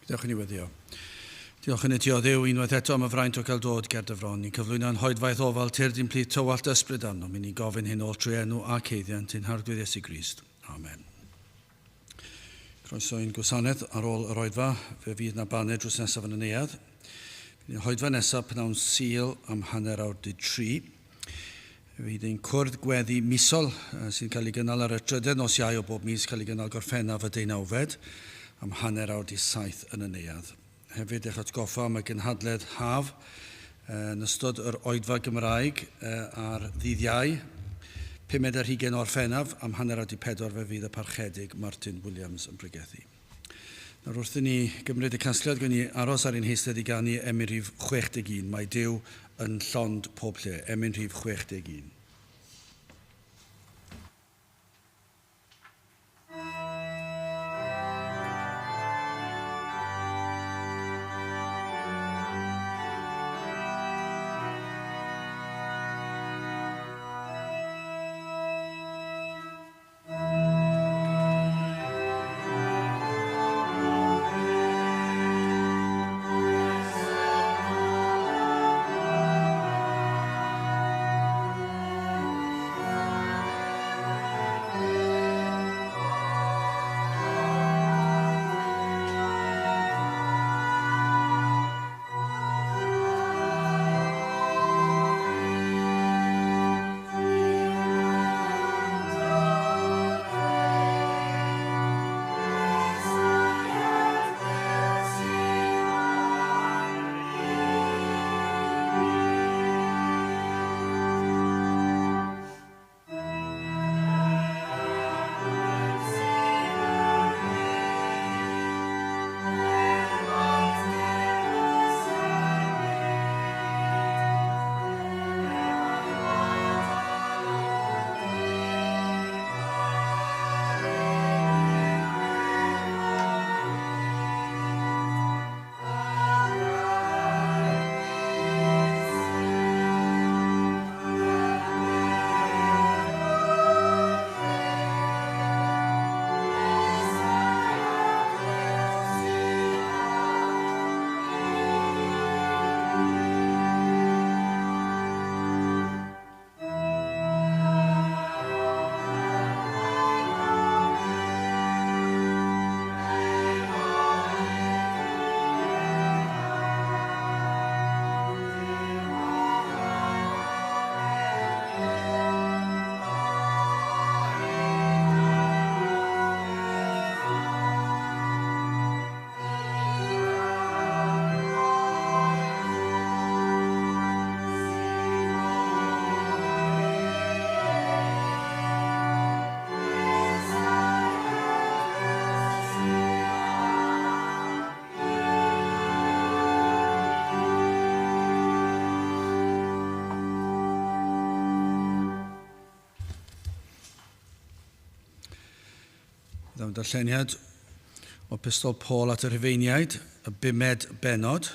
Diolch yn iweddio. Diolch yn eto Dduw unwaith eto am y fraint o gael dod ger dy fron. Ni'n cyflwyno'n hoedfaith ofal tyrd i'n plith tywallt ysbryd arno. Mi ni gofyn hyn o'r trwy enw a ceiddiant yn harglwydd Iesu Grist. Amen. Croeso i'n gwasanaeth ar ôl yr oedfa. Fe fydd na baned drws nesaf yn y neuadd. Fydd yn hoedfa nesaf pnawn Sul am hanner awr 3. Fydd ein cwrdd gweddi misol sy'n cael ei gynnal ar y 3 nos Iau o bob mis cael ei gynnal gorffennaf y 19 am hanner awr 7 yn y neuadd. Hefyd eich atgoffa am y gynhadledd haf yn ystod yr oedfa Gymraeg ar ddydd Iau, 5:20 orffennaf am hanner awr 4 fe fydd y parchedig Martin Williams yn pregethu. Nawr wrth i ni gymryd y casgliad, gwyn ni aros ar ein heistedd i ganu emyn rhif 61. Mae Duw yn llond pob lle, emyn rhif 61. Dawn darlleniad o epistol Paul at y Rhufeiniaid, y 5 bennod.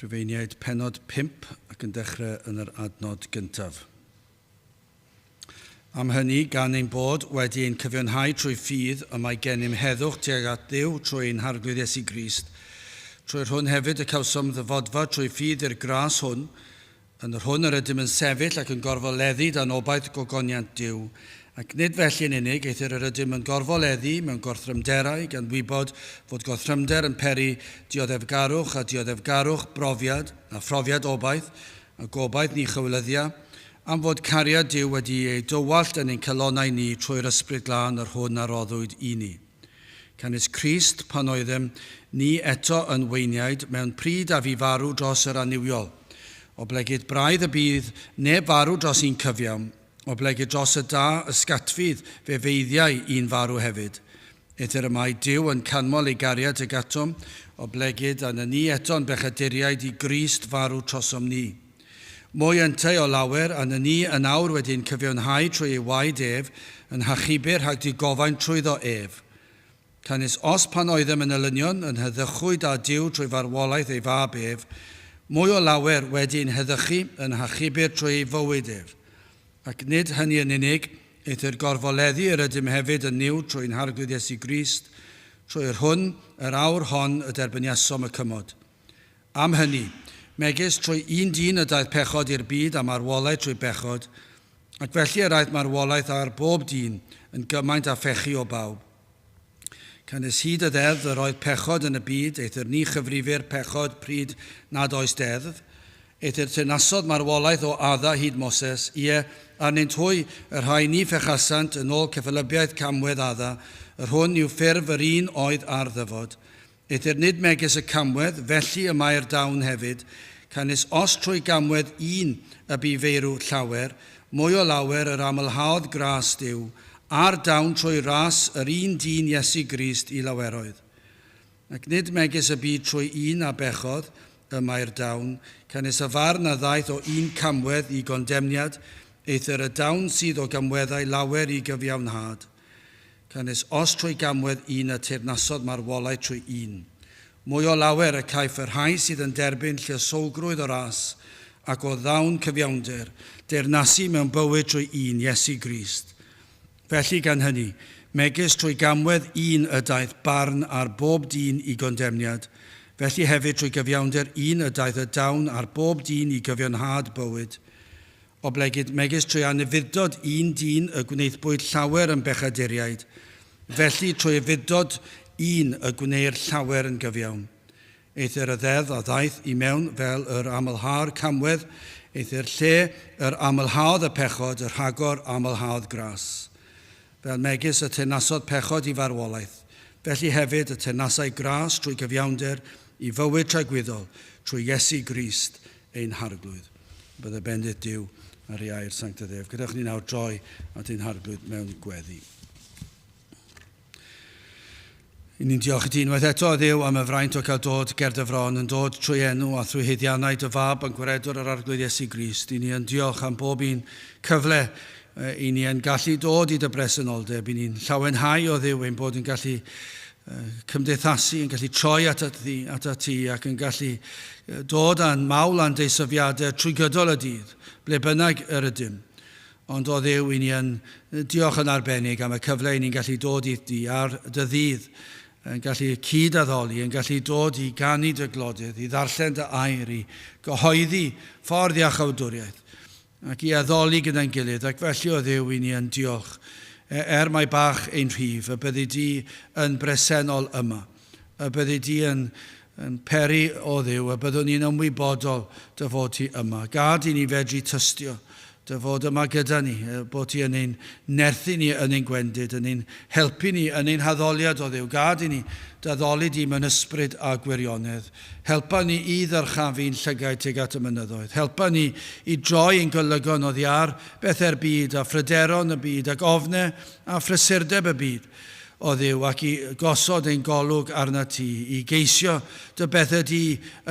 Rhufeiniaid pennod 5 ac yn dechrau yn yr adnod gyntaf. Am hynny, gan ein bod wedi ein cyfiawnhau trwy ffydd y mae gennym heddwch tuag at Dduw trwy ein harglwydd Iesu Grist. Trwy'r hwn hefyd y cawsom ddyfodfa trwy ffydd i'r gras hwn, yn yr hwn yr ydym yn sefyll ac yn gorfoleddu dan obaith gogoniant Duw, ac nid felly'n unig eithir yr ydym yn gorfoleddu mewn gorthrymderau gan wybod fod gorthrymder yn peri dioddefgarwch a dioddefgarwch brofiad a phrofiad obaith a gobaith ni chywlyddia, am fod cariad Duw wedi ei dywallt yn ein calonau ni trwy'r ysbryd glân yr hwn a roddwyd i ni. Canis Crist pan oeddem ni eto yn weiniaid mewn pryd a fi farw dros yr aniwiol. O blegyd braidd y bydd neb farw dros un cyfiawn, o blegyd dros y da ysgatfydd fe feiddiau un farw hefyd. Eithir y mae Duw yn canmol ei gariad ag atom, o blegyd a ni eto'n bechaduriaid i Grist farw trosom ni. Mwy yntau o lawer a ni yn awr wedi'n cyfiawnhau trwy ei waed ef, yn hachubur rhag di gofain trwyddo ef. Canis os pan oeddem yn elynion yn heddychwyd â Duw trwy farwolaeth ei fab ef, mwy o lawer wedi'n heddychu yn hachubur trwy ei fywyd ef. Ac nid hynny yn unig, Eithir gorfoleddu yr ydym hefyd yn niw trwy'n harglwydd Iesu Grist, trwy'r hwn, yr awr hon y derbyniasom y cymod. Am hynny, megis trwy un dyn y daeth pechod i'r byd a marwolaeth trwy bechod, ac felly yr aeth marwolaeth ar bob dyn yn gymaint a phechu o bawb. Cynnes hyd y ddeddf yr oedd pechod yn y byd, eithir ni chyfrifir pechod pryd nad oes deddf, eithir teyrnasodd marwolaeth o adda hyd Moses, ie, arnynt hwy yr rhai ni phechasant yn ôl ceffylybiaeth camwedd adda, yr hwn yw ffurf yr un oedd ar ddyfod. Eithir nid megis y camwedd, felly y mae'r dawn hefyd, cynnes os trwy gamwedd un y bu feirw llawer, mwy o lawer yr amlhaodd gras Duw, a'r dawn trwy ras yr un dyn Iesu Grist i laweroedd. Ac nid megis y byd trwy un a bechodd y mae'r dawn, cynnes y farn a ddaeth o un camwedd i gondemniad, eithir y dawn sydd o gamweddau lawer i gyfiawnhad. Cynnes os trwy gamwedd un y teyrnasodd marwolau trwy un. Mwy o lawer y caiff yr rhai sydd yn derbyn lluosogrwydd o ras, ac o ddawn cyfiawnder, deyrnasu mewn bywyd trwy un Iesu Grist. Felly gan hynny, megis trwy gamwedd un y daeth barn ar bob dyn i gondemniad, felly hefyd trwy gyfiawnder un y daeth y dawn ar bob dyn i gyfiawnhad bywyd. O blegyd megis trwy anufuddod un dyn y gwneithbwyd llawer yn bechaduriaid, felly trwy fuddod un y gwneir llawer yn gyfiawn. Eithir y ddeddf a ddaeth i mewn fel yr amlhao'r camwedd, eithir lle yr amlhaodd y pechod, yr rhagor amlhaodd gras. Fel megis y teyrnasodd pechod i farwolaeth, felly hefyd y teyrnasau gras trwy gyfiawnder i fywyd tragwyddol trwy Iesu Grist ein harglwydd. Bydde bendith Duw ar ei air sanctaidd ef. Gadewch ni nawr droi at ein harglwydd mewn gweddi. I ni'n diolch i ti unwaith eto Dduw am y fraint o cael dod Gerdyfron, yn dod trwy enw a trwy hyddiannau dy fab yn gwaredwr yr arglwydd Iesu Grist. I ni yn diolch am bob un cyfle i ni yn gallu dod i dy bresenoldeb, i ni'n llawenhau o Dduw ein bod yn gallu cymdeithasu, yn gallu troi at ti ac yn gallu dod â'n mawl a'n deisyfiadau trwy gydol y dydd, ble bynnag yr ydym. Ond o Dduw, i ni yn diolch yn arbennig am y cyfle i ni'n gallu dod i ti ar dy ddydd, yn gallu cyd-addoli, yn gallu dod i ganu dy glodydd, i ddarllen dy air, i gyhoeddi ffordd iachawdwriaeth, ac i addoli gyda'n gilydd, ac felly o Dduw i ni yn diolch. Mai bach ein rhif, y byddi di yn bresennol yma, y byddi di yn peri o Dduw, y byddwn ni'n ymwybodol dy fod ti yma. Gad i ni fedru tystio dy fod yma gyda ni, bod ti yn ein nerthu ni yn ein gwendid, yn ein helpu ni yn ein haddoliad o Dduw. Gad i ni daddoli di mewn ysbryd a gwirionedd. Helpa ni i ddyrchafu'n llygau tuag at y mynyddoedd. Helpa ni i droi ein golygon oddi ar bethau'r byd a phryderon y byd ac ofnau a phrysurdeb y byd o Dduw, ac i gosod ein golwg arna ti, i geisio dy bethau di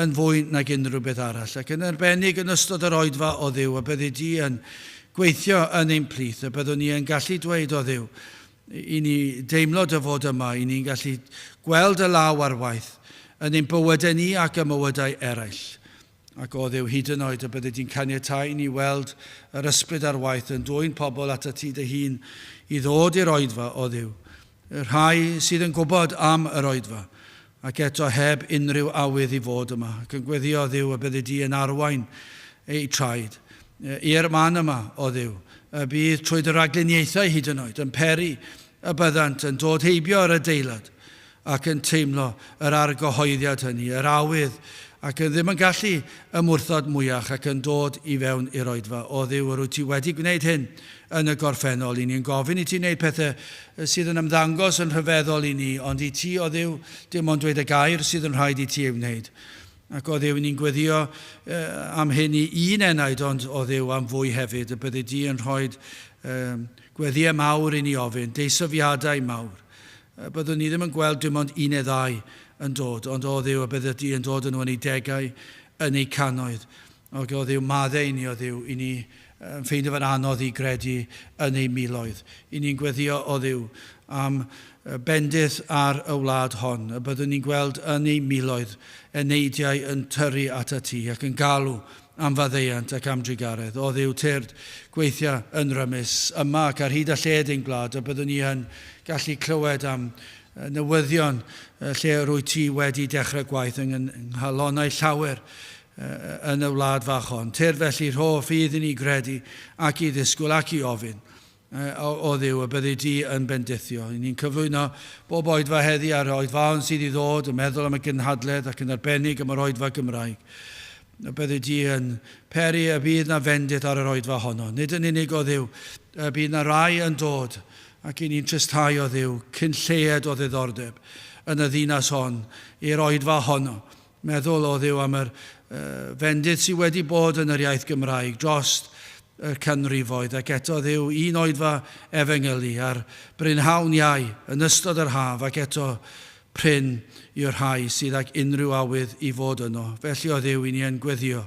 yn fwy nag unrhyw beth arall. Ac yn arbennig yn ystod yr oedfa o Dduw, a byddi di yn gweithio yn ein plith, a byddwn ni yn gallu dweud o Dduw, i ni deimlo dy fod yma, i ni'n gallu gweld y law ar waith yn ein bywydau ni ac y mywydau eraill. Ac o Dduw, hyd yn oed, y byddi di'n caniatáu ni weld yr ysbryd ar waith yn dwy'n pobl at y ti dy hun i ddod i'r oedfa o Dduw. Y rhai sydd yn gwybod am yr oedfa, ac eto heb unrhyw awydd i fod yma, ac yn gweddio Dduw y byddi di yn arwain ei traed. I'r man yma o Dduw, y bydd trwy dy ragluniaethau hyd yn oed, yn peri y byddant yn dod heibio ar adeilad, ac yn teimlo yr argyhoeddiad hynny, yr awydd, ac yn ddim yn gallu ymwrthod mwyach ac yn dod i fewn i'r oedfa. O Dduw, rwy ti wedi gwneud hyn yn y gorffennol. I ni'n gofyn i ti wneud pethau sydd yn ymddangos yn rhyfeddol i ni, ond i ti, o Dduw, dim ond dweud y gair sydd yn rhaid i ti ei wneud. Ac o Dduw, ni'n gweddio am hyn i un enaid, ond o Dduw am fwy hefyd, y byddi di yn rhoi gweddiau mawr i ni ofyn, deisyfiadau mawr. Byddwn ni ddim yn gweld dim ond un neu ddau yn dod, ond o Dduw, y byddi di yn dod yn nhw yn ei degau, yn ei cannoedd. O Dduw, maddau ni o Dduw, i ni yn ffeindio fe'n anodd i gredu yn ei miloedd. I ni'n gweddio o Dduw am bendith ar y wlad hon, y byddwn ni'n gweld yn ei miloedd eneidiau yn tyrru at y ti ac yn galw am faddeuant ac am drigaredd. O Dduw, tyrd gweithio yn rymus yma ac ar hyd a lled ein gwlad, y byddwn ni yn gallu clywed am newyddion lle rwy ti wedi dechrau gwaith yng nghalonnau llawer yn y wlad fach hon. Tyrd felly rhoff iddyn ni gredu ac i ddisgwyl ac i ofyn o Dduw y byddu di yn bendithio. Ni'n cyflwyno bob oedfa heddi a'r oedfa hon sydd i ddod, yn meddwl am y gynhadledd ac yn arbennig am yr oedfa Gymraeg. Y byddu di yn peri y bydd na fendith ar yr oedfa honno. Nid yn unig o Dduw, y bydd na rai yn dod ac i ni'n trysthau o Dduw cyn lleed o ddiddordeb yn y ddinas hon i'r oedfa honno. Meddwl o Dduw am yr fendith sydd wedi bod yn yr iaith Gymraeg drost y canrifoedd ac eto Dduw un oedfa efengylu ar brynhawn iau yn ystod yr haf ac eto pryn i'r rhai sydd ag unrhyw awydd i fod yno. Felly o Dduw i ni yn gweddio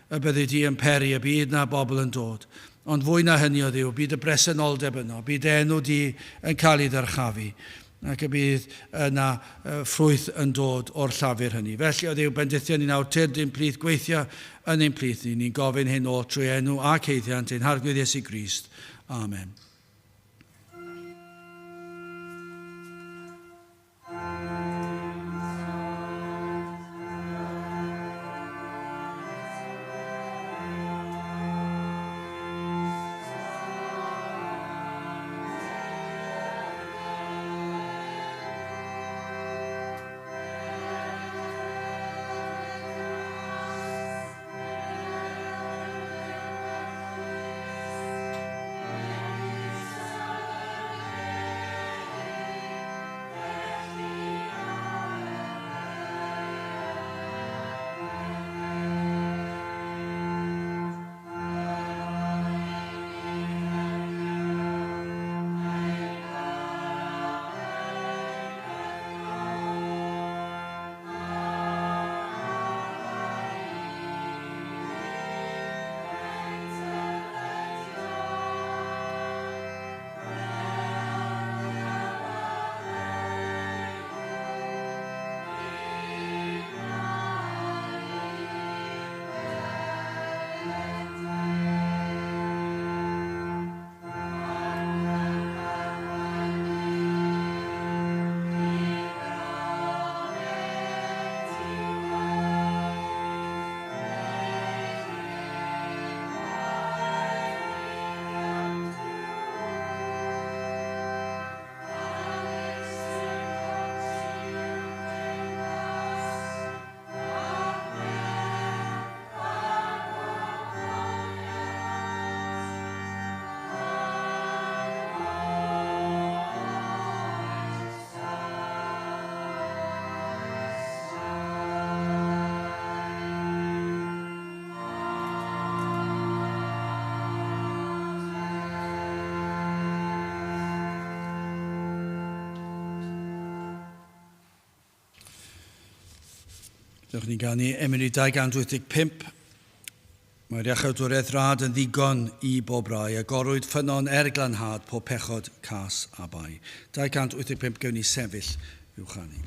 y byddu di yn peri y bydd na bobl yn dod. Ond fwy na hynny o Dduw, bydd y bresenoldeb yno, bydd enw di yn cael ei ddyrchafu ac y bydd yna ffrwyth yn dod o'r llafur hynny. Felly o Dduw, bendithio ni nawr tyrd ein plith gweithio yn ein plith ni. Ni'n gofyn hyn o trwy enw a ceiddiant ein harglwydd Iesu Grist. Amen. Dewch ni gan ni emyn i 285. Mae'r iachawdwriaeth rad yn ddigon i bob rai, a gorwyd ffynon glanhad pob pechod, cas a bai. 285 gewn ni sefyll uwch ni.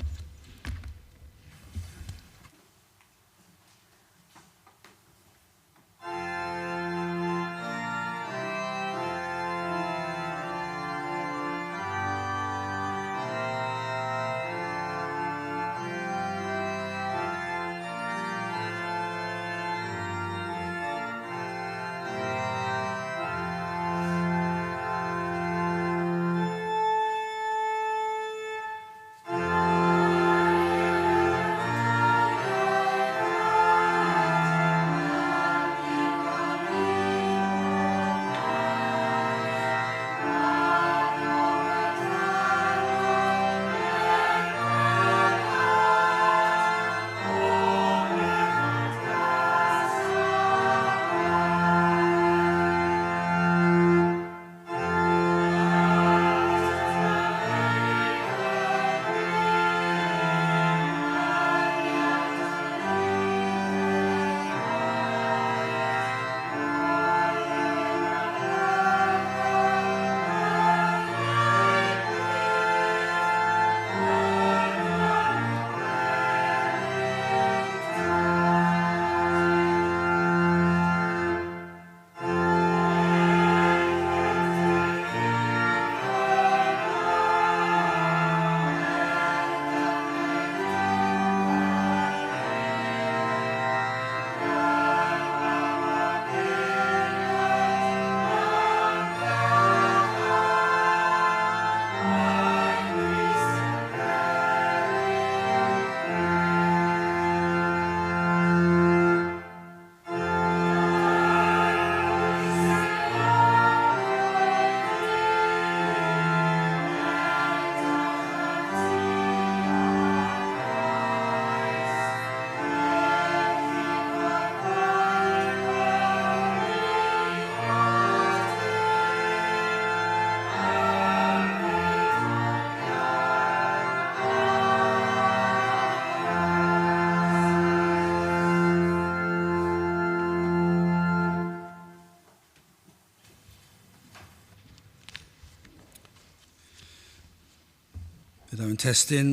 Byddai'n testyn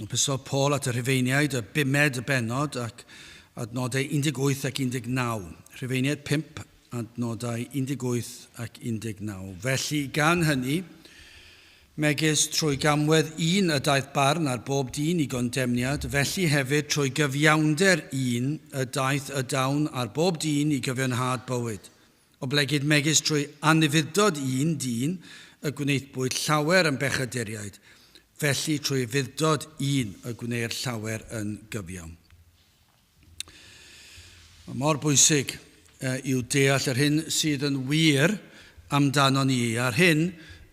epistol Paul at y Rhufeiniaid, y 5 benod ac adnodau 18 ac 19. Rhufeiniaid 5, adnodau 18 ac 19. Felly gan hynny, megis trwy gamwedd un y daeth barn ar bob dyn I gondemniad, felly hefyd trwy gyfiawnder un y daeth y dawn ar bob dyn I gyfiawnhad bywyd. O blegyd megis trwy anifuddod un dyn y gwneithbwyd llawer yn bechaduriaid, felly trwy fuddod un y gwneir llawer yn gyfiawn. Mor bwysig yw deall yr hyn sydd yn wir amdano ni, a'r hyn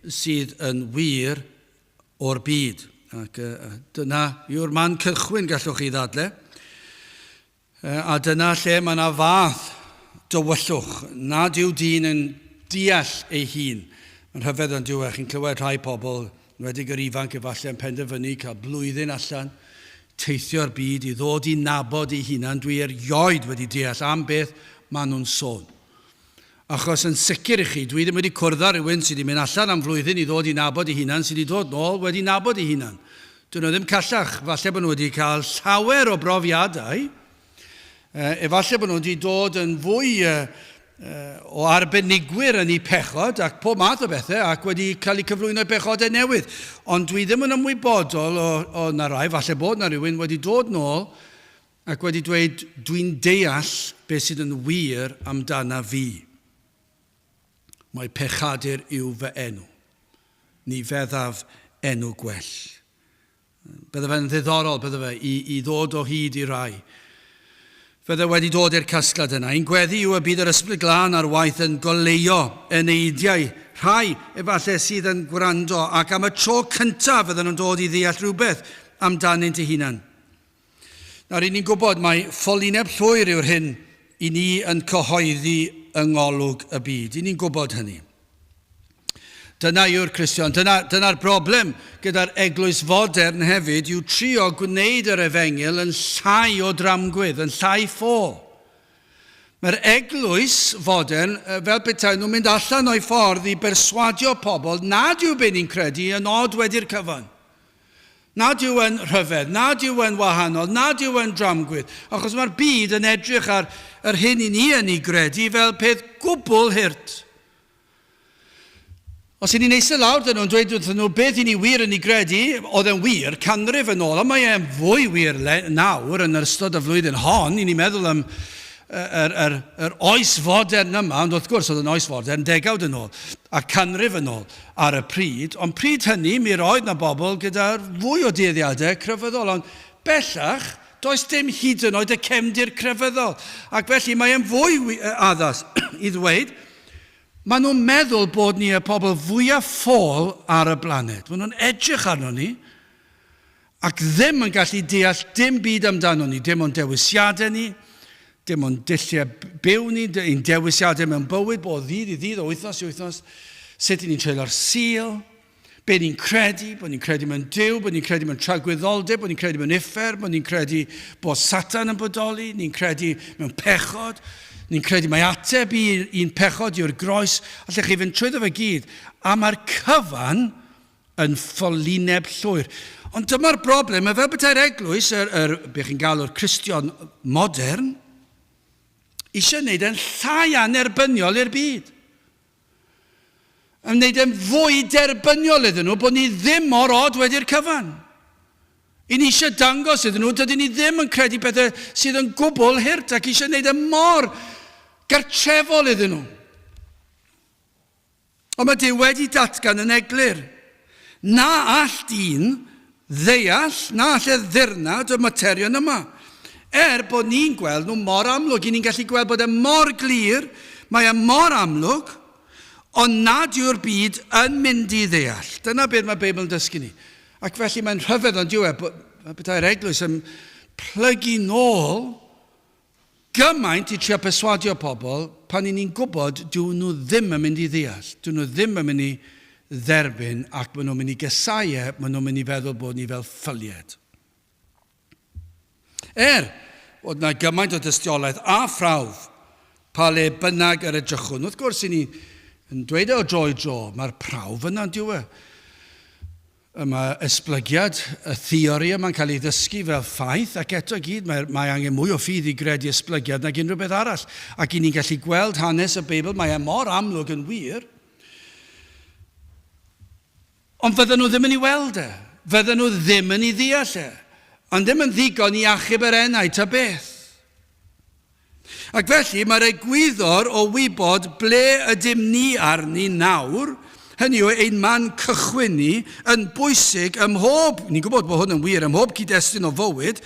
sydd yn wir o'r byd. Ac dyna yw'r man cychwyn gallwch chi ddadle. A dyna lle mae yna fath dywyllwch. Nad yw dyn yn deall ei hun. Mae'n rhyfedd yn diwedd, chi'n clywed rhai pobl, wedi gyr ifanc efallai yn penderfynu cael blwyddyn allan, teithio'r byd I ddod I nabod ei hunan. Dwi erioed wedi deall am beth maen nhw'n sôn. Achos yn sicr I chi, dwi ddim wedi cwrdd â rhywun sydd wedi mynd allan am flwyddyn I ddod I nabod ei hunan, sydd wedi dod nôl wedi nabod ei hunan. Dyn nhw ddim callach, falle bod nhw wedi cael llawer o brofiadau, efallai bod nhw wedi dod yn fwy o arbenigwyr yn ei pechod ac pob math o bethau ac wedi cael eu cyflwyno pechodau newydd. Ond dwi ddim yn ymwybodol o na rai, falle bod na rhywun wedi dod nôl ac wedi dweud dwi'n deall beth sydd yn wir amdana fi. Mae pechadur yw fy enw. Ni feddaf enw gwell. Bydde fe'n ddiddorol, bydde fe, I ddod o hyd I rai. Fydde wedi dod i'r casgliad yna. Un gweddi yw y bydd yr ysbryd glân ar waith yn goleuo yn eidiau. Rhai efallai sydd yn gwrando ac am y tro cyntaf fydden nhw'n dod I ddeall rhywbeth amdanynt eu hunan. Nawr, I ni'n gwybod mai ffolineb llwyr yw'r hyn I ni yn cyhoeddi yng ngolwg y byd. I ni'n gwybod hynny. Dyna yw'r Cristion. Dyna'r broblem gyda'r eglwys fodern hefyd yw trio gwneud yr efengil yn llai o dramgwydd, yn llai ffôl. Mae'r eglwys fodern, fel petai nhw'n mynd allan o'i ffordd I berswadio pobl, nad yw be ni'n credu yn od wedi'r cyfan. Nad yw yn rhyfedd, nad yw yn wahanol, nad yw yn dramgwydd. Achos mae'r byd yn edrych ar yr hyn I ni yn ei gredu fel peth gwbl hyrt. Os I ni'n eistedd lawr dyn nhw'n dweud wrthyn nhw beth I ni wir yn ei gredu, oedd yn wir, canrif yn ôl, ond mae e'n fwy wir nawr yn yr ystod y flwyddyn hon. I ni'n meddwl am yr oes fodern yma, ond wrth gwrs oedd yn oes fodern degawd yn ôl, a canrif yn ôl ar y pryd. Ond pryd hynny, mi roedd na bobl gyda'r fwy o dueddiadau crefyddol, ond bellach, does dim hyd yn oed y cefndir crefyddol. Ac felly mae e'n fwy addas I ddweud, maen nhw'n meddwl bod ni y pobl fwyaf ffôl ar y blaned. Maen nhw'n edrych arno ni ac ddim yn gallu deall dim byd amdano ni. Dim ond dewisiadau ni, dim ond dulliau byw ni, ein dewisiadau mewn bywyd, bod ddydd I ddydd, o wythnos I wythnos, sut ni'n treulio'r sil, be ni'n credu, bod ni'n credu mewn Duw, bod ni'n credu mewn tragwyddoldeb, bod ni'n credu mewn uffer, bod ni'n credu bod Satan yn bodoli, ni'n credu mewn pechod, ni'n credu mai ateb i'n pechod yw'r groes, allech chi fynd trwyddo fe gyd, a mae'r cyfan yn ffolineb llwyr. Ond dyma'r broblem, fel bethau'r eglwys, be chi'n galw'r Cristion modern, eisiau wneud yn llai anerbyniol i'r byd. Yn wneud yn fwy derbyniol iddyn nhw, bod ni ddim mor od wedi'r cyfan. I ni eisiau dangos iddyn nhw, dydyn ni ddim yn credu bethau sydd yn gwbl hyrt, ac eisiau wneud yn mor gartrefol iddyn nhw. Ond mae Duw wedi datgan yn eglur. Na all dyn ddeall, na all ddirnad y materion yma. Bod ni'n gweld nhw mor amlwg, I ni'n gallu gweld bod e mor glir, mae e mor amlwg, ond nad yw'r byd yn mynd I ddeall. Dyna beth mae Beibl yn dysgu ni. Ac felly mae'n rhyfedd ond diwedd, bydda'r eglwys yn plygu nôl gymaint I trio perswadio pobl pan I ni'n gwybod dyw nhw ddim yn mynd I ddeall. Dyw nhw ddim yn mynd I dderbyn ac maen nhw'n mynd I gesau, maen nhw'n mynd I feddwl bod ni fel ffylied. Bod na gymaint o dystiolaeth a phrawf pa le bynnag yr edrychwn. Wrth gwrs I ni yn dweud o dro I dro, mae'r prawf yna'n diwedd. Mae esblygiad y theori yma'n cael ei ddysgu fel ffaith, ac eto gyd mae angen mwy o ffydd i gredu esblygiad nag unrhyw beth arall. Ac i ni'n gallu gweld hanes y Beibl, mae e mor amlwg yn wir. Ond fydden nhw ddim yn ei weld e. Fydden nhw ddim yn ei ddeall e. Ond ddim yn ddigon i achub yr enau ta beth. Ac felly mae'r egwyddor o wybod ble ydym ni arni nawr, hynny yw ein man cychwyn ni yn bwysig ym mhob, ni'n gwybod bod hwn yn wir, ym mhob cyd-destun o fywyd,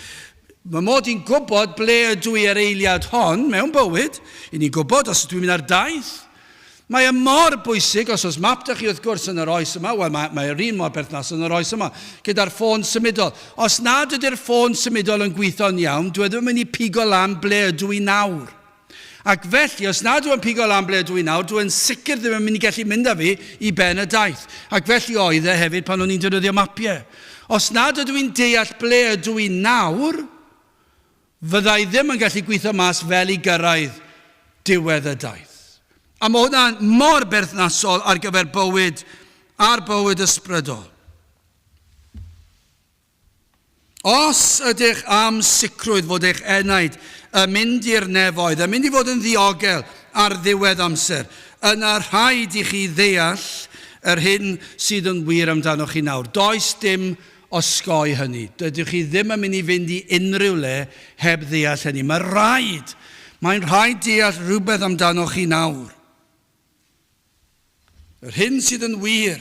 mae mod i'n gwybod ble ydw i ar eiliad hon mewn bywyd, i ni'n gwybod os ydw i'n mynd ar daith. Mae e mor bwysig, os oes map da chi wrth gwrs yn yr oes yma, wel mae'r un mor berthnas yn yr oes yma, gyda'r ffôn symudol. Os nad ydy'r ffôn symudol yn gweithio'n iawn, dwi ddim yn mynd i pigo lan ble ydw i nawr. Ac felly, os nad yw'n pigo lan ble ydw i nawr, dwi'n sicr ddim yn mynd i gallu mynd â fi i ben y daith. Ac felly oedd e hefyd pan o'n i'n defnyddio mapiau. Os nad ydw i'n deall ble ydw i nawr, fyddai ddim yn gallu gweithio mas fel i gyrraedd diwedd y daith. A mae hwnna'n mor berthnasol ar gyfer bywyd, a'r bywyd ysbrydol. Os ydych am sicrwydd fod eich enaid yn mynd i'r nefoedd, yn mynd i fod yn ddiogel ar ddiwedd amser, yna rhaid i chi ddeall yr hyn sydd yn wir amdanoch chi nawr. Does dim osgoi hynny. Dydych chi ddim yn mynd i fynd i unrhyw le heb ddeall hynny. Mae'n rhaid deall rhywbeth amdanoch chi nawr. Yr hyn sydd yn wir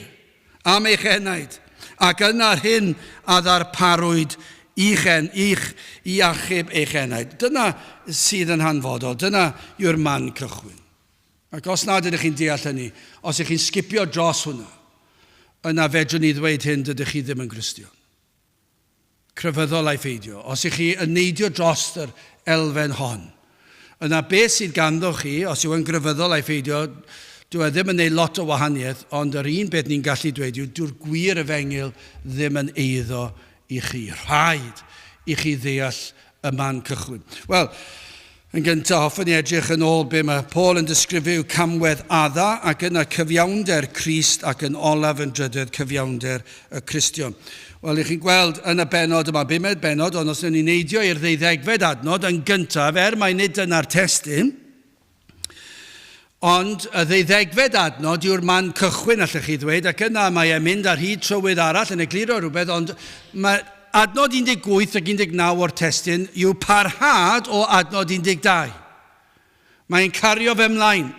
am eich enaid, ac yna'r hyn a ddarparwyd i achub eich enaid. Dyna sydd yn hanfodol, dyna yw'r man cychwyn. Ac os nad ydych chi'n deall hynny, os ydych chi'n sgipio dros hwnna, yna fedrwn ni ddweud hyn dydych chi ddim yn Gristion. Crefyddol a'i pheidio. Os ydych chi yn neidio dros yr elfen hon, yna beth sydd ganddoch chi, os yw yn grefyddol a'i pheidio, dwi ddim yn neud lot o wahaniaeth, ond yr un beth ni'n gallu dweud yw, dyw'r gwir efengyl ddim yn eiddo i chi. Rhaid i chi ddeall y man cychwyn. Wel, yn gyntaf, hoffwn ni edrych yn ôl be mae Paul yn disgrifio camwedd adda ac yna cyfiawnder Crist ac yn olaf yn drydydd cyfiawnder y Cristion. Wel, i chi'n gweld yn y benod yma, bumed benod, ond os ni'n neidio i'r 12fed adnod, yn gyntaf, mae nid yna'r testyn, ond y 12fed adnod yw'r man cychwyn, allwch chi ddweud, ac yna mae e'n mynd ar hyd trywydd arall yn egluro rhywbeth, ond mae adnod 18 ac 19 o'r testyn yw parhad o adnod 12. Mae'n cario fe ymlaen.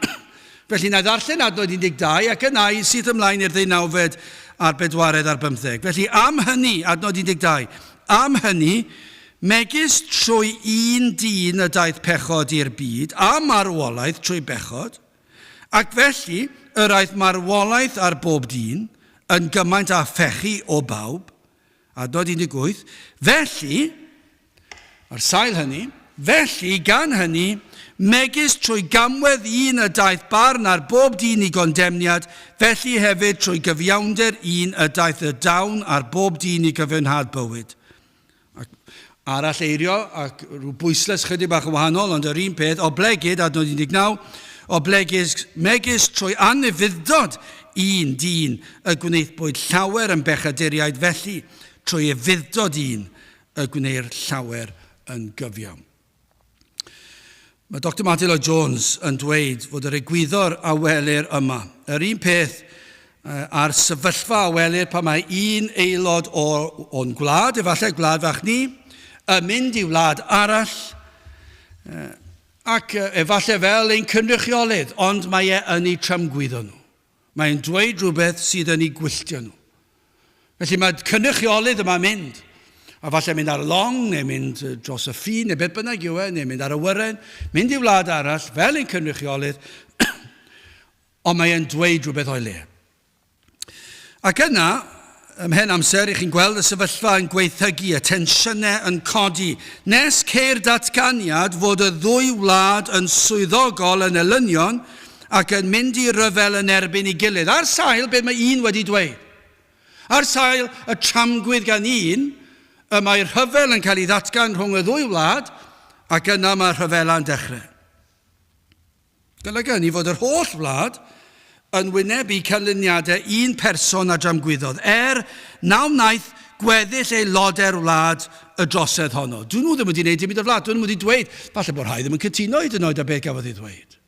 Felly na ddarllen adnod 12 ac yna i syth ymlaen i'r 19fed a'r 4 a'r 15. Felly am hynny, adnod 12, am hynny, megis trwy un dyn y daeth pechod i'r byd, a marwolaeth trwy bechod, ac felly yr aeth marwolaeth ar bob dyn yn gymaint a phechu o bawb, adnod 18, felly, ar sail hynny, felly gan hynny, megis trwy gamwedd un y daeth barn ar bob dyn i gondemniad, felly hefyd trwy gyfiawnder un y daeth y dawn ar bob dyn i gyfiawnhad bywyd. Arall eirio, ac rhyw bwysles chydig bach yn wahanol, ond yr un peth, o blegyd, adnod 19, o blegyd, megis trwy anufuddod un dyn y gwneithbwyd llawer yn bechaduriaid, felly trwy efuddod un y gwneir llawer yn gyfiawn. Mae Dr. Martin Lloyd-Jones yn dweud fod yr egwyddor a welir yma. Yr un peth a'r sefyllfa a welir pan mae un aelod o'n gwlad, efallai gwlad fach ni, yn mynd i wlad arall, ac efallai fel ein cynrychiolydd, ond mae e yn ei trymgwyddo nhw. Mae'n dweud rhywbeth sydd yn ei gwylltio nhw. Felly mae cynrychiolydd yma mynd, a falle mynd ar y long, neu mynd dros y ffin, neu beth bynnag yw e, neu mynd ar y wyren, mynd i wlad arall, fel ein cynrychiolydd, ond mae e'n dweud rhywbeth o'i le. Ac yna, ymhen amser, i chi'n gweld y sefyllfa yn gweithygu, y tensiynau yn codi, nes ceir datganiad fod y ddwy wlad yn swyddogol yn elynion ac yn mynd i ryfel yn erbyn ei gilydd. Ar sail beth mae un wedi dweud. Ar sail y tramgwydd gan un, mae'r rhyfel yn cael ei ddatgan rhwng y ddwy wlad ac yna mae'r rhyfelau'n dechrau. Golygu hynny fod yr holl wlad yn wynebu canlyniadau un person a dramgwyddodd, naw wnaeth gweddill aelodau'r wlad y drosedd honno. Dyn nhw ddim wedi gwneud dim byd y wlad, dyn nhw wedi dweud, falle bod rhai ddim yn cytuno hyd yn oed â beth gafodd ei ddweud.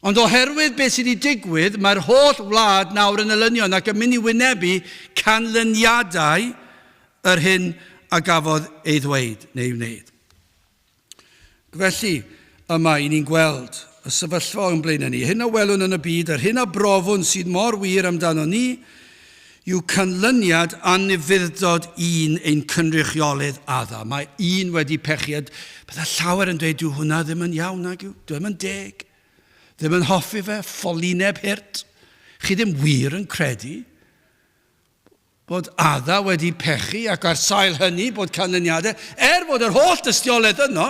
Ond oherwydd beth sydd wedi digwydd, mae'r holl wlad nawr yn elynion ac yn mynd i wynebu canlyniadau yr hyn a gafodd ei ddweud neu wneud. Felly, yma i ni'n gweld y sefyllfa o'n blaen ni. Hyn a welwn yn y byd, yr hyn a brofwn sydd mor wir amdano ni, yw canlyniad anifyddod un ein cynrychiolydd adda. Mae un wedi pechiad, bydda llawer yn dweud, dyw hwnna ddim yn iawn ag yw, ddim yn deg. Ddim yn hoffi fe, ffolineb hirt. Chi ddim wir yn credu bod adda wedi pechu ac ar sail hynny bod canlyniadau, bod yr holl dystiolaeth yno,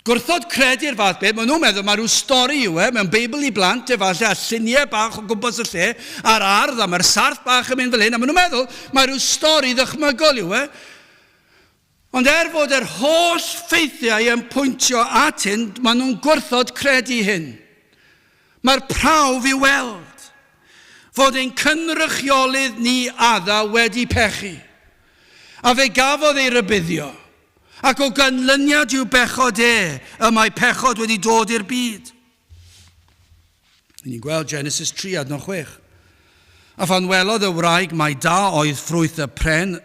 gwrthod credu'r fath beth, maen nhw'n meddwl mae rhyw stori yw mewn Beibl i blant, efallai a lluniau bach o gwmpas y lle, a'r ardd, a mae'r sarth bach yn mynd fel hyn, a maen nhw'n meddwl mae rhyw stori ddychmygol yw Ond fod yr holl ffeithiau yn pwyntio at hyn, maen nhw'n gwrthod credu hyn. Mae'r prawf i weld fod ein cynrychiolydd ni adda wedi pechu. A fe gafodd ei rybuddio. Ac o ganlyniad i'w bechod y mae pechod wedi dod i'r byd. Ni'n gweld Genesis 3:6. A phan welodd y wraig mai da oedd ffrwyth y pren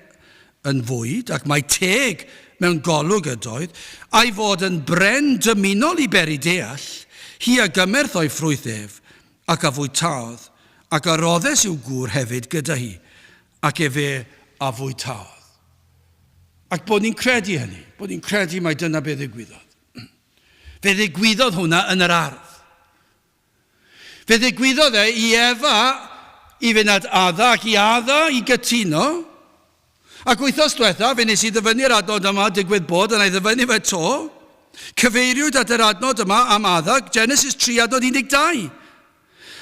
yn fwyd, ac mae teg mewn golwg ydoedd, a'i fod yn bren dymunol i beri deall, hi a gymorth o'i ffrwyth ac a fwytaodd, ac a roddes i'w gŵr hefyd gyda hi, ac fe a fwytaodd. Ac bod ni'n credu hynny, bod ni'n credu mai dyna be ddigwyddodd. Fe ddigwyddodd hwnna yn yr ardd. Fe ddigwyddodd i Efa i fynd at adda ac i adda i gytuno, ac wythnos diwetha, fe nes I ddyfynnu'r adnod yma digwydd bod, yna I ddyfynnu fe to, cyfeiriwyd at yr adnod yma am adda, Genesis 3:12.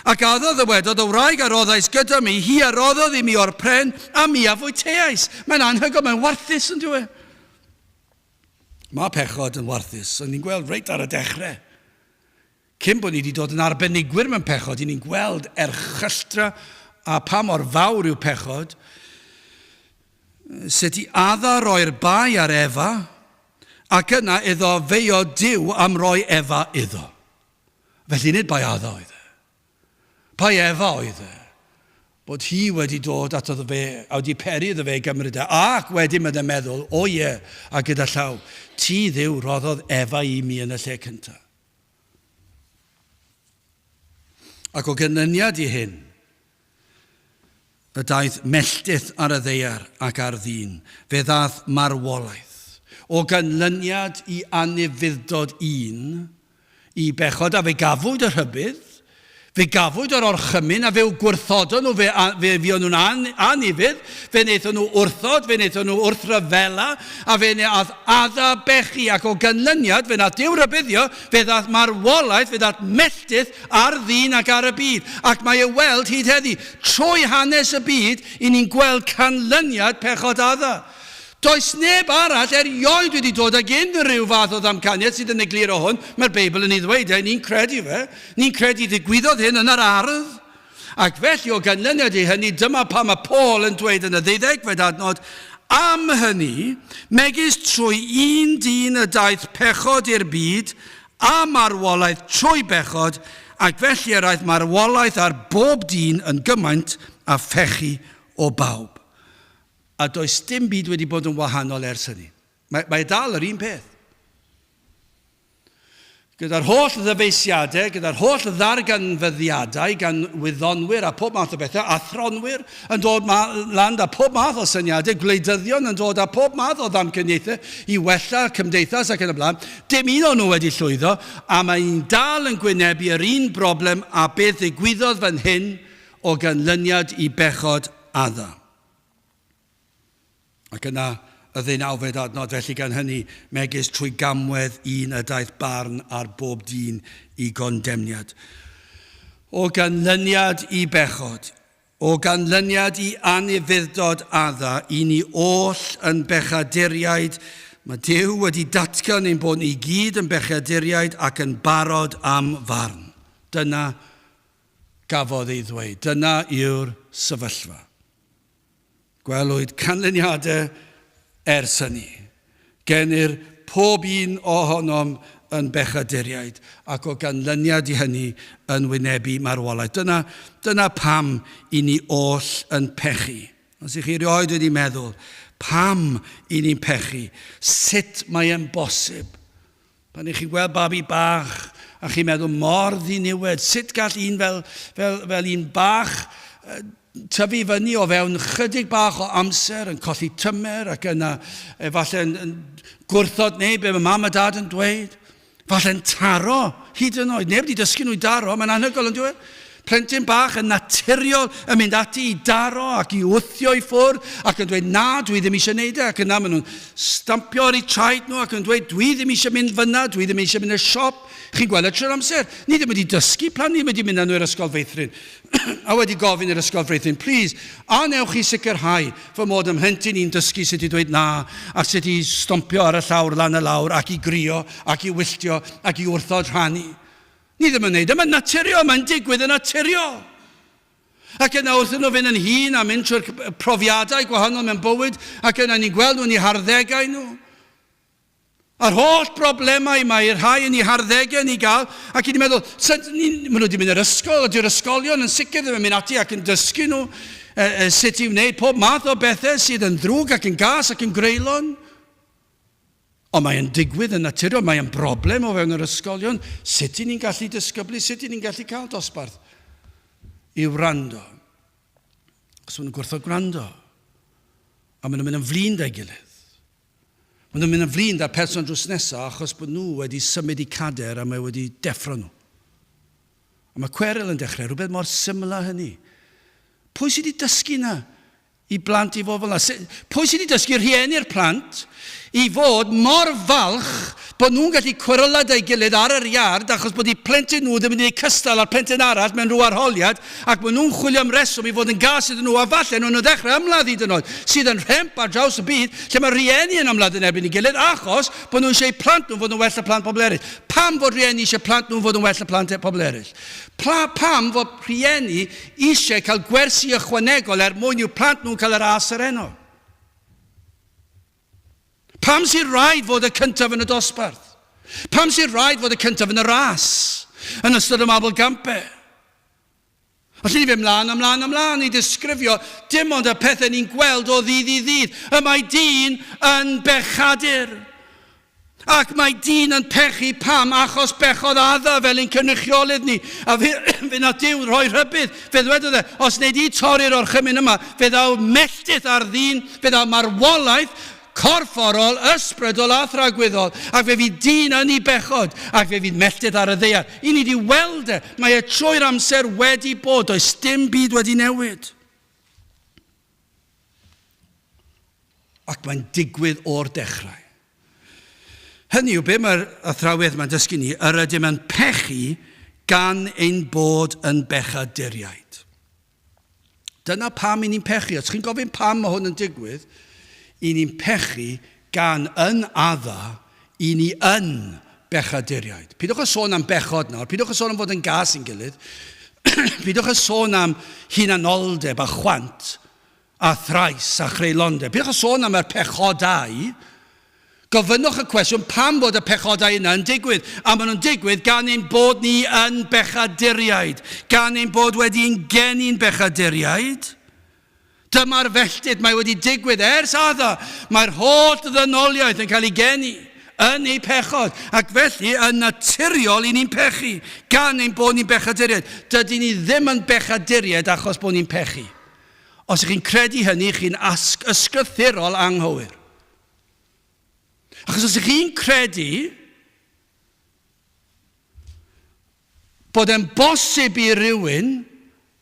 Ac adda ddywedodd, o wraig a roddais gyda mi, hi a roddodd I mi o'r pren, a mi a fwyteais. Mae'n anhygoel, mae'n warthus yn dweud. Mae pechod yn warthus, ond ni'n gweld reit ar y dechrau. Cyn bod ni wedi dod yn arbenigwyr mewn pechod, ni'n gweld erchylltra a pa mor fawr yw pechod, sut I adda roi'r bai ar Efa, ac yna iddo feio Duw am roi Efa iddo. Felly nid bai adda oedd Bai Efa oedd bod hi wedi dod at iddo fe, a wedi peri iddo fe gymryd ac wedyn mae'n meddwl, a gyda llaw, ti Dduw roddodd Efa I mi yn y lle cyntaf. Ac o ganlyniad I hyn, y daeth melltith ar y ddeiar ac ar ddyn, fe ddath marwolaeth. O ganlyniad I anifyddod un, I bechod, a fe gafwyd y rhybydd, fe gafwyd yr orchymyn, a fe gwrthodon nhw, fe fion nhw'n anifydd, fe wnaethon nhw wrthod, fe wnaethon nhw wrthryfela, a fe wnaeth adda bechu, ac o ganlyniad, fe wnaeth Duw rybuddio, fe ddath marwolaeth, fe ddath melltith ar ddyn ac ar y byd. Ac mae ei weld hyd heddi, trwy hanes y byd, I ni'n gweld canlyniad pechod adda. Does neb arall erioed wedi dod ag unrhyw fath o ddamcaniad sydd yn egluro hwn. Mae'r Beibl yn ei ddweud, ni'n credu fe. Ni'n credu ddigwyddodd hyn yn yr ardd. Ac felly o ganlyniad I hynny, dyma pa mae Paul yn dweud yn y 12 adnod, am hynny, megis trwy un dyn y daeth pechod i'r byd, a marwolaeth trwy bechod, ac felly yr aeth marwolaeth ar bob dyn yn gymaint a phechu o bawb. A does dim byd wedi bod yn wahanol ers hynny. Mae dal yr un peth. Gyda'r holl ddyfeisiadau, gyda'r holl ddarganfyddiadau gan wyddonwyr a pob math o bethau, athronwyr yn dod land a pob math o syniadau, gwleidyddion yn dod a pob math o ddamcaniaethau I wella cymdeithas ac yn y blaen, dim un o'n nhw wedi llwyddo, a mae'n dal yn gwynebu yr un broblem a beth ddigwyddodd fan hyn o ganlyniad I bechod adda. Ac yna y 19 adnod, felly gan hynny, megis trwy gamwedd un y daeth barn ar bob dyn I gondemniad. O ganlyniad I bechod, o ganlyniad I anifyddod adda, I ni oll yn bechaduriaid, mae Duw wedi datgan ein bod ni gyd yn bechaduriaid ac yn barod am farn. dyna gafodd ei ddweud. Dyna yw'r sefyllfa. Gwelwyd canlyniadau ers hynny. Gennyr pob un ohonom yn bechaduriaid ac o ganlyniad i hynny yn wynebu marwolaeth. Dyna pam i ni oll yn pechu. Os ych chi rioed wedi meddwl, pam i ni'n pechu? Sut mae e'n bosib? Pan ych chi'n gweld babi bach a chi'n meddwl mor ddiniwed, sut gall un fel un bach tyfu fyny o fewn chydig bach o amser yn colli tymer ac yna efallai yn gwrthod neu be mae mam a dad yn dweud. Falle'n taro hyd yn oed. Neb wedi dysgu nhw i daro, mae'n anhygoel yn dweud. Plentyn bach yn naturiol yn mynd ati i daro ac i wthio i ffwrdd ac yn dweud na, dwi ddim eisiau gwneud ac yna maen nhw'n stampio ar eu traed nhw ac yn dweud dwi ddim eisiau mynd fyna, dwi ddim eisiau mynd i'r siop. Chi'n gweld y trwy'r amser. Ni ddim wedi dysgu plan, ni wedi mynd â nhw i'r ysgol feithrin. A wedi gofyn i'r ysgol feithrin, please, anewch chi sicrhau fy mod ym mhlentyn i'n dysgu sut i dweud na a sut i stompio ar y llawr lan y lawr ac i grio ac i wylltio ac i wrthod rhannu. Ni ddim yn gwneud, mae'n naturiol, mae'n digwydd yn naturiol. Ac yna wrth nhw fynd yn hun a mynd trwy'r profiadau gwahanol mewn bywyd ac yna ni'n gweld nhw'n eu harddegau nhw. A'r holl broblemau mae i'r rhai yn eu harddegau ni gael ac i ni'n meddwl, maen nhw wedi mynd i'r ysgol, ydy'r ysgolion yn sicr ddim yn mynd ati ac yn dysgu nhw sut i wneud pob math o bethau sydd yn ddrwg ac yn gas ac yn greulon. Ond mae'n digwydd yn naturiol, mae'n broblem o fewn yr ysgolion. Sut i ni'n gallu disgyblu, sut i ni'n gallu cael dosbarth? I wrando. Os maen nhw'n gwrthod gwrando. A maen nhw'n mynd yn flin da'i gilydd. Maen nhw'n mynd yn flin da'r person drws nesaf achos bod nhw wedi symud i cader a mae wedi deffro nhw. A mae cwerel yn dechrau, rhywbeth mor syml â hynny. Pwy sydd wedi dysgu na i blant i fod fel yna? Pwy sydd wedi dysgu rhieni'r plant i fod mor falch bod nhw'n gallu cwrylad ei gilydd ar yr iard achos bod eu plentyn nhw ddim wedi cystal ar plentyn arall mewn rhyw arholiad ac bod nhw'n chwilio am reswm i fod yn gas iddyn nhw a falle nhw'n ddechrau ymladd hyd yn oed sydd yn rhemp ar draws y byd lle mae rhieni yn ymladd yn erbyn ei gilydd achos bod nhw'n eisiau plant nhw fod yn well y plant pobl eraill. Pam fod rhieni eisiau plant nhw fod yn well y plant pobl eraill? Pam fod rhieni eisiau cael gwersi ychwanegol mwyn i'w plant nhw'n cael yr as yr enw? Pam sy'n rhaid fod y cyntaf yn y dosbarth? Pam sy'n rhaid fod y cyntaf yn y ras? Yn ystod y mabl gampau? Felly ni fe ymlaen i disgrifio dim ond y pethau ni'n gweld o ddydd i ddydd. Y mae dyn yn bechadur. Ac mae dyn yn pechu pam achos bechodd adda fel ein cynrychiolydd ni. A fe na Duw rhoi rhybydd. Fe ddwedodd e, os wneud i torri'r orchymyn yma, fe ddaw melltith ar ddyn, fe ddaw marwolaeth, corfforol, ysbrydol a thragwyddol, ac fe fydd dyn yn ei bechod, ac fe fydd melltith ar y ddaear. I ni wedi weld e, mae e trwy'r amser wedi bod, does dim byd wedi newid. Ac mae'n digwydd o'r dechrau. Hynny yw, be mae'r athrawedd mae'n dysgu ni, yr ydym yn pechu gan ein bod yn bechaduriaid. Dyna pam i ni'n pechu. Os chi'n gofyn pam mae hwn yn digwydd, i ni'n pechu gan yn adda i ni yn bechaduriaid. Pidwch y sôn am bechod nawr, pidwch y sôn am fod yn gas yn gilydd, pidwch y sôn am hunanoldeb a chwant a thrais a chreulondeb, pidwch y sôn am yr pechodau. Gofynnwch y cwestiwn pam bod y pechodau yna yn digwydd, a maen nhw'n digwydd gan ein bod ni yn bechaduriaid, gan ein bod wedi'n genu'n bechaduriaid. Dyma'r felltith mae wedi digwydd ers adda. Mae'r holl ddynoliaeth yn cael ei geni yn ei pechod. Ac felly yn naturiol i ni'n pechu gan ein bod ni'n bechaduriaid. Dydyn ni ddim yn bechaduriaid achos bod ni'n pechu. Os ych chi'n credu hynny, chi'n ysgrythurol anghywir. Achos os ych chi'n credu bod e'n bosib i rywun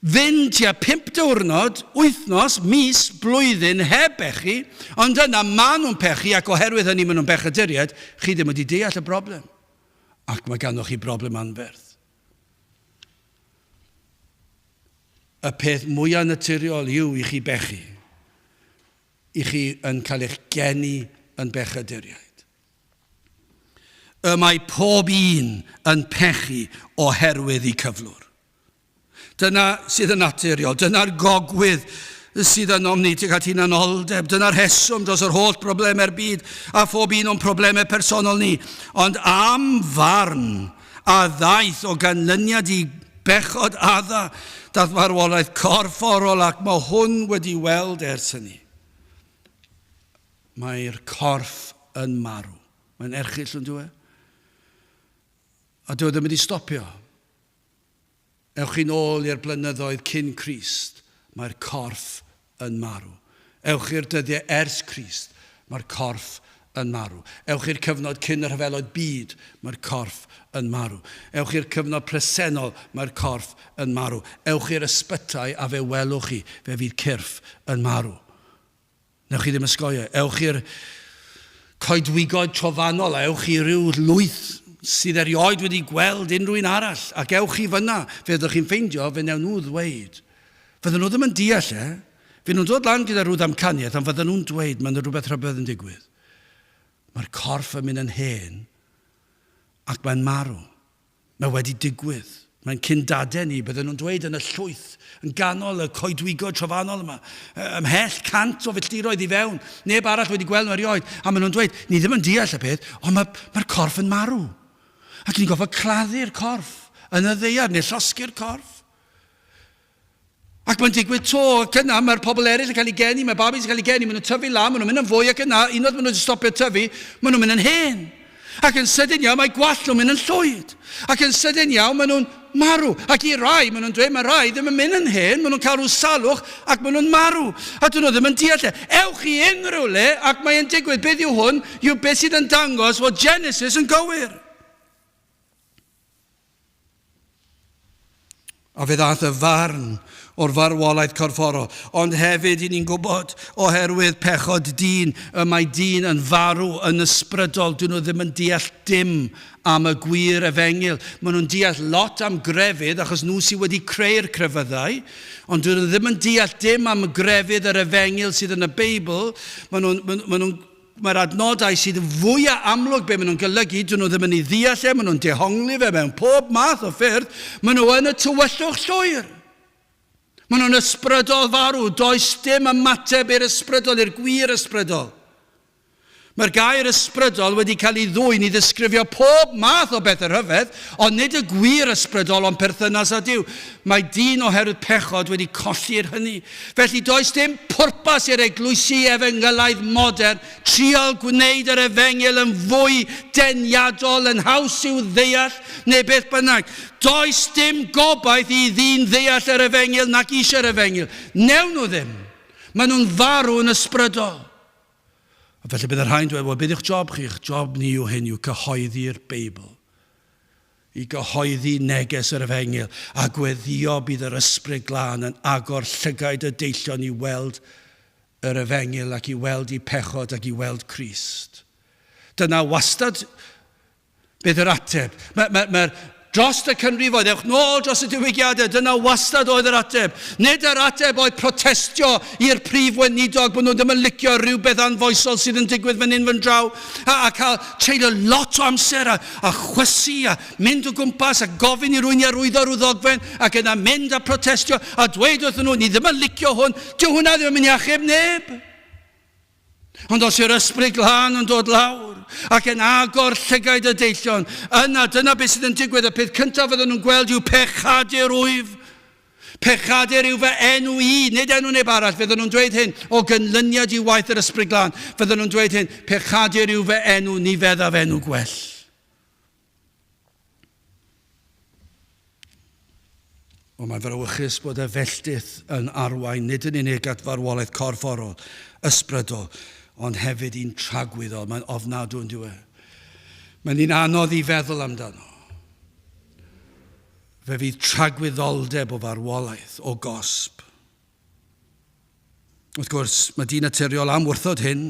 fynd tua 5 diwrnod, wythnos, mis, blwyddyn heb pechu, ond yna maen nhw'n pechu ac oherwydd hynny maen nhw'n bechaduriaid, chi ddim wedi deall y broblem. Ac mae ganddoch chi broblem anferth. Y peth mwyaf naturiol yw i chi bechu. I chi yn cael eich geni yn bechaduriaid. y mae pob un yn pechu oherwydd ei cyflwr. Dyna sydd yn naturiol, dyna'r gogwydd sydd yn omnitig at hunanoldeb, dyna'r heswm dros yr holl broblemau'r byd a phob un o'n problemau personol ni. Ond am farn a ddaeth o ganlyniad i bechod adda, dath farwolaeth corfforol ac mae hwn wedi weld ers hynny. Mae'r corff yn marw. Mae'n erchyll yn dweud. A dwi ddim wedi stopio. Ewch chi nôl i'r blynyddoedd cyn Crist, mae'r corff yn marw. Ewch i'r dyddiau ers Crist, mae'r corff yn marw. Ewch i'r cyfnod cyn yr rhyfeloedd byd, mae'r corff yn marw. Ewch i'r cyfnod presennol, mae'r corff yn marw. Ewch i'r ysbytai a fe welwch chi, fe fydd cyrff yn marw. Newch chi ddim ysgoio. Ewch i'r coedwigod trofannol, a ewch i ryw lwyth sydd erioed wedi gweld unrhyw un arall, ac ewch chi fyna, fe ydych chi'n ffeindio, fe newn nhw ddweud. Fydden nhw ddim yn deall, Fe nhw'n dod lan gyda rhyw ddamcaniaeth, ond fydden nhw'n dweud, mae'n rhywbeth rhybydd yn digwydd. Mae'r corff yn mynd yn hen, ac mae'n marw. Mae wedi digwydd. Mae'n cyndadau ni, bydden nhw'n dweud yn y llwyth, yn ganol y coedwigod trofannol yma, ymhell cant o filltiroedd i fewn, neb arall wedi gweld nhw erioed, a maen nhw'n dweud, ni ddim yn deall y peth, ond mae'r corff yn marw. Ac ni'n gofio claddu'r corff yn y ddeiar, neu llosgi'r corff. Ac mae'n digwydd to, ac yna mae'r pobl eraill yn cael ei geni, mae'r babis yn cael ei geni, maen nhw'n tyfu lan, maen nhw'n mynd yn fwy, ac yna, unwaith maen nhw wedi stopio tyfu, maen nhw'n mynd yn hen. Ac yn sydyn iawn, mae gwall nhw'n mynd yn llwyd. Ac yn sydyn iawn, maen nhw'n marw. Ac i rai, maen nhw'n dweud, mae rai ddim yn mynd yn hen, maen nhw'n cael rhyw salwch, ac maen nhw'n marw. A dyn nhw ddim yn deall. Ewch i unrhyw le, ac mae'n digwydd, beth yw hwn, yw beth sydd yn dangos fod Genesis yn gywir. A fe ddaeth y farn o'r farwolaeth corfforol. Ond hefyd, ni'n gwybod, oherwydd pechod dyn, y mae dyn yn farw yn ysbrydol. Dyn nhw ddim yn deall dim am y gwir efengyl. Maen nhw'n deall lot am grefydd, achos nhw sydd wedi creu'r crefyddau, ond dyn nhw ddim yn deall dim am grefydd yr efengyl sydd yn y Beibl. Mae'r adnodau sydd yn fwy amlwg be maen nhw'n golygu, dyn nhw ddim yn ei ddeall maen nhw'n dehongli fe mewn pob math o ffyrdd, maen nhw yn y tywyllwch llwyr. Maen nhw'n ysbrydol farw, does dim ymateb i'r ysbrydol, i'r gwir ysbrydol. Mae'r gair ysbrydol wedi cael ei ddwyn i ddisgrifio pob math o bethau rhyfedd, ond nid y gwir ysbrydol ond perthynas â Duw. Mae dyn oherwydd pechod wedi colli'r hynny. Felly does dim pwrpas i'r eglwysi efengylaidd modern trial gwneud yr efengyl yn fwy deniadol, yn haws i'w ddeall, neu beth bynnag. Does dim gobaith i ddyn ddeall yr efengyl nac eisiau'r efengyl. Newn nhw ddim. Maen nhw'n farw yn ysbrydol. A felly bydd yr rhain dweud, wel, beth yw'ch job chi? Eich job ni yw hyn, yw cyhoeddi'r Beibl. I gyhoeddi neges yr efengyl, a gweddio bydd yr ysbryd glân yn agor llygaid y deillion i weld yr efengyl ac i weld i pechod ac i weld Crist. Dyna wastad bydd yr ateb. Mae'r dros y cynrifoedd, ewch nôl dros y diwygiadau, dyna wastad oedd yr ateb. Nid yr ateb oedd protestio i'r prif weinidog bod nhw ddim yn licio rhywbeth anfoesol sydd yn digwydd fan hyn fan draw, a cael treulio lot o amser a chwysu a mynd o gwmpas a gofyn i rwy'n i arwyddo rhyw ddogfen ac yna mynd a protestio a dweud wrthyn nhw, ni ddim yn licio hwn, dyw hwnna ddim yn mynd i achub neb. Ond os yw'r ysbryd glân yn dod lawr ac yn agor llygaid y deillion, dyna beth sydd yn digwydd. Y peth cyntaf fydden nhw'n gweld yw pechadur wyf. Pechadur yw fy enw i, nid enw neb arall. Fydden nhw'n dweud hyn o gynlyniad i waith yr ysbryd glân. Fydden nhw'n dweud hyn, pechadur yw fy enw, ni feddaf enw gwell. O mae'n frawychus bod y felltith yn arwain, nid yn unig at farwolaeth corfforol, ysbrydol, ond hefyd un tragwyddol. Mae'n ofnadw yn diwedd. Mae'n un anodd i feddwl amdano. Fe fydd tragwyddoldeb o farwolaeth, o gosb. Wrth gwrs, mae dyn naturiol am wrthod hyn.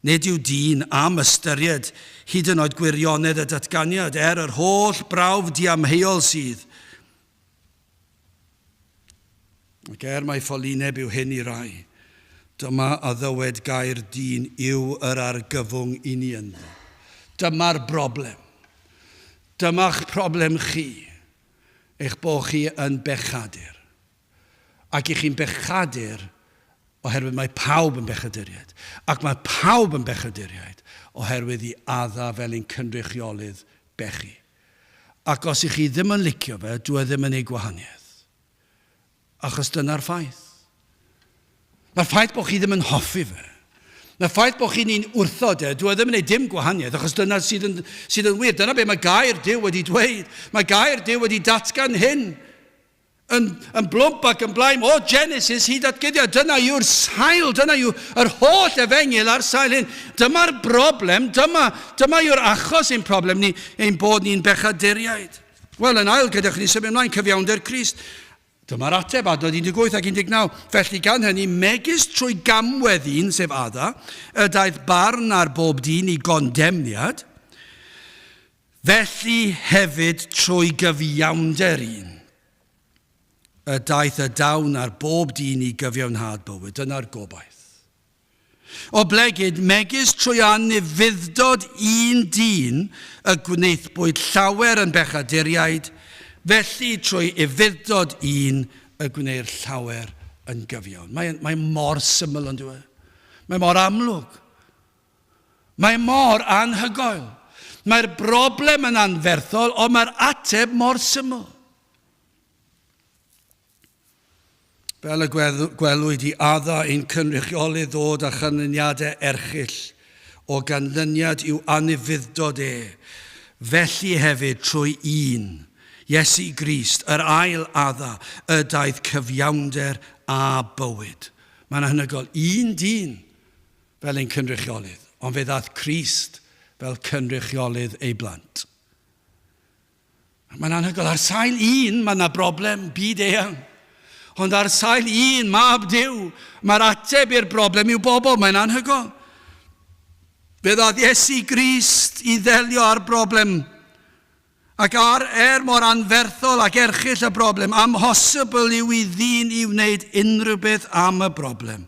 Nid yw dyn am ystyried hyd yn oed gwirionedd y datganiad, yr holl brawf diamheol sydd. Ac mae ffolineb yw hyn i rai. Dyma a ddywed gair dyn yw yr argyfwng i ni ynddo. Dyma'r broblem. Dyma'ch problem chi. Eich bod chi yn bechadur. Ac eich chi'n bechadur oherwydd mae pawb yn bechaduriaid. Ac mae pawb yn bechaduriaid oherwydd i adda fel ein cynrychiolydd bechu. Ac os ych chi ddim yn licio fe, dwi ddim yn ei gwahaniaeth. Achos dyna'r ffaith. Mae'r ffaith bod chi ddim yn hoffi fe. Mae'r ffaith bod chi'n wrthod e, dwi ddim yn ei dim gwahaniaeth, achos dyna sydd yn wir. Dyna be mae gair Duw wedi dweud. Mae gair Duw wedi datgan hyn yn blwmp ac yn blaen o Genesis hyd at Guddio. Dyna yw'r sail, dyna yw'r holl efengil ar sail hyn. Dyma'r broblem, dyma yw'r achos ein problem ni, ein bod ni'n bechaduriaid. Wel, yn ail gyda chi, symud ymlaen, cyfiawnder Crist. Dyma'r ateb, adnod 18 ac 19. Felly gan hynny, megis trwy gamwedd un, sef adda, y daeth barn ar bob dyn i gondemniad, felly hefyd trwy gyfiawnder un, y daeth y dawn ar bob dyn i gyfiawnhad bywyd. Dyna'r gobaith. O blegyd, megis trwy anufuddod un dyn y gwneithbwyd llawer yn bechaduriaid, felly trwy ufuddod un y gwneir llawer yn gyfiawn. Mae mor syml yn dweud. Mae mor amlwg. Mae mor anhygoel. Mae'r broblem yn anferthol, ond mae'r ateb mor syml. Fel y gwelwyd i adda ein cynrychioli ddod â chanlyniadau erchyll o ganlyniad i'w anufuddod e. Felly hefyd trwy un, Iesu Grist, yr ail adda, y daeth cyfiawnder a bywyd. Mae'n anhygoel, un dyn fel ein cynrychiolydd, ond fe ddaeth Crist fel cynrychiolydd ei blant. Mae'n anhygoel, ar sail un, mae yna broblem byd eang. Ond ar sail un, mab Duw, mae'r ateb i'r broblem yw bobl, mae'n anhygoel. Fe ddaeth Iesu Grist i ddelio â'r broblem. Ac mor anferthol ac erchyll y broblem, amhosibl yw i ddyn i wneud unrhyw beth am y broblem.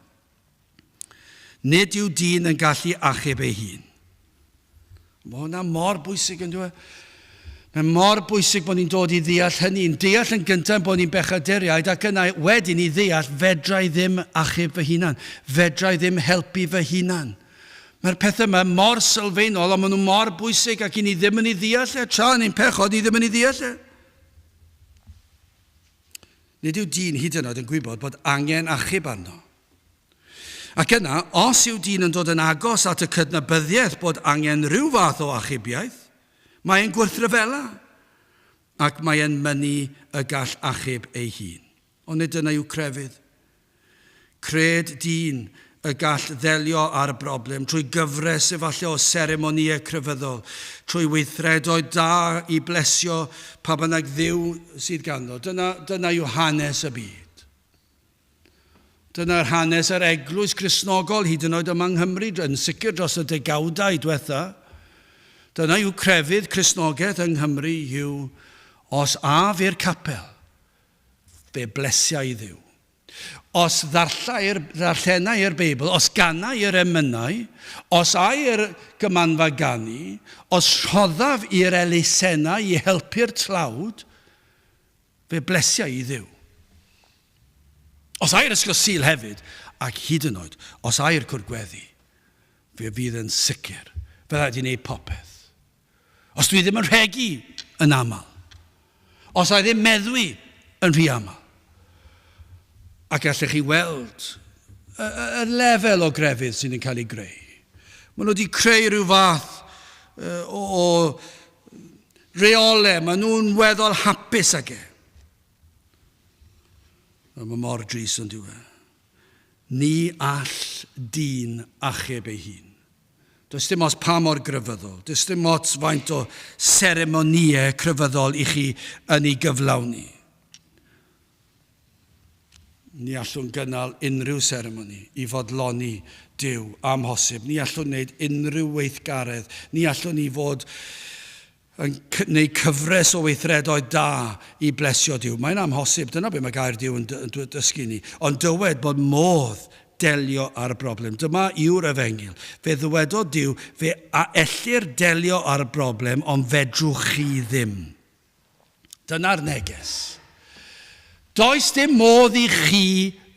Nid yw dyn yn gallu achub ei hun. Mae hwnna mor bwysig yn dweud. Mae mor bwysig bod ni'n dod i ddeall hynny. Deall yn gyntaf bod ni'n bechaduriaid ac yna wedyn i ddeall fedra i ddim achub fy hunan. Fedra i ddim helpu fy hunan. Mae'r pethau yma mor sylfaenol, ond maen nhw mor bwysig ac i ni ddim yn ei ddeall e. Tra ni'n pechod, ni ddim yn ei ddeall e. Nid yw dyn hyd yn oed yn gwybod bod angen achub arno. Ac yna, os yw dyn yn dod yn agos at y cydnabyddiaeth bod angen rhyw fath o achubiaeth, mae'n gwrthryfela ac mae'n mynnu y gall achub ei hun. Ond nid yna yw crefydd. Cred dyn y gall ddelio ar y broblem trwy gyfres efallai o seremonïau crefyddol, trwy weithredoedd da i blesio pa bynnag Dduw sydd ganddo. Dyna yw hanes y byd. Dyna'r hanes yr eglwys Cristnogol hyd yn oed yma yng Nghymru, yn sicr dros y degawdau diwetha. Dyna yw crefydd Cristnogaeth yng Nghymru yw os a fy'r capel, fe blesia i Dduw. Os ddarllenau i'r Beibl, os ganau i'r emynau, os a i'r gymanfa ganu, os rhoddaf i'r elusennau i helpu'r tlawd, fe blesia i Dduw. Os a i'r ysgol Sul hefyd, ac hyd yn oed, os a i'r cwrgweddi, fe fydd yn sicr, fe rhaid i wneud popeth. Os dwi ddim yn rhegi yn aml, os a i ddim meddwi yn rhy aml, ac allech chi weld y lefel o grefydd sydd yn cael ei greu. Maen nhw wedi creu rhyw fath o reolau, maen nhw'n weddol hapus ag e. Mae mor dris yn diwedd. Ni all dyn achub ei hun. Does dim os pa mor gryfyddol, does dim os faint o seremonïau crefyddol i chi yn ei gyflawni. Ni allwn gynnal unrhyw seremoni i fodloni Duw amhosib. Ni allwn wneud unrhyw weithgaredd. Ni allwn ni fod yn gwneud cyfres o weithredoedd da i blesio Duw. Mae'n amhosib. Dyna be mae gair Duw yn dysgu ni. Ond dywed bod modd delio â'r broblem. Dyma yw'r efengyl. Fe ddwedodd Duw, fe ellir delio â'r broblem, ond fedrwch chi ddim. Dyna'r neges. Does dim modd i chi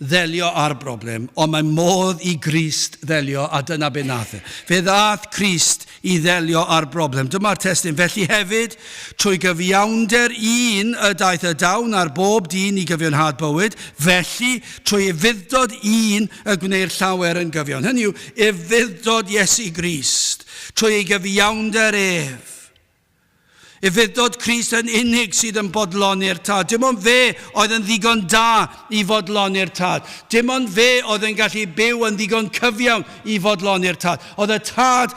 ddelio â'r broblem, ond mae modd i Grist ddelio, a dyna be nath e. Fe ddath Crist i ddelio â'r broblem. Dyma'r testyn. Felly hefyd, trwy gyfiawnder un y daeth y dawn ar bob dyn i gyfiawnhad bywyd, felly trwy fuddod un y gwneir llawer yn gyfiawn. Hynny yw, fuddod Iesu Grist, trwy ei gyfiawnder ef. Fuddod Crist yn unig sydd yn bodloni'r tad. Dim ond fe oedd yn ddigon da i fodloni'r tad. Dim ond fe oedd yn gallu byw yn ddigon cyfiawn i fodloni'r tad. Oedd y tad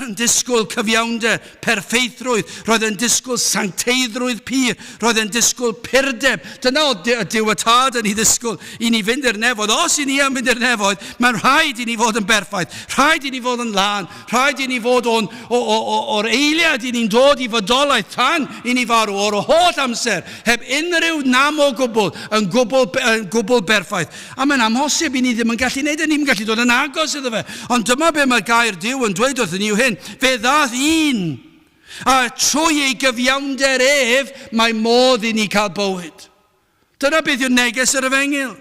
yn disgwyl cyfiawnder, perfeithrwydd. Roedd yn disgwyl sancteiddrwydd pur. Roedd yn disgwyl purdeb. Dyna oedd Duw y tad yn ei ddisgwyl i ni fynd i'r nefoedd. Os i ni yn fynd i'r nefoedd, mae'n rhaid i ni fod yn berffaith. Rhaid i ni fod yn lan. Rhaid i ni fod o'r eiliad i ni'n dod i fodolaeth tan i ni farw o'r holl amser, heb unrhyw nam o gwbl, yn gwbl berffaith. A mae'n amhosib i ni ddim yn gallu neud, ni'n gallu dod yn agos iddo fe. Ond dyma be mae gair Duw yn dweud wrthyn ni yw hyn, fe ddath un, a trwy ei gyfiawnder ef, mae modd i ni cael bywyd. Dyna beth yw'r neges yr efengyl.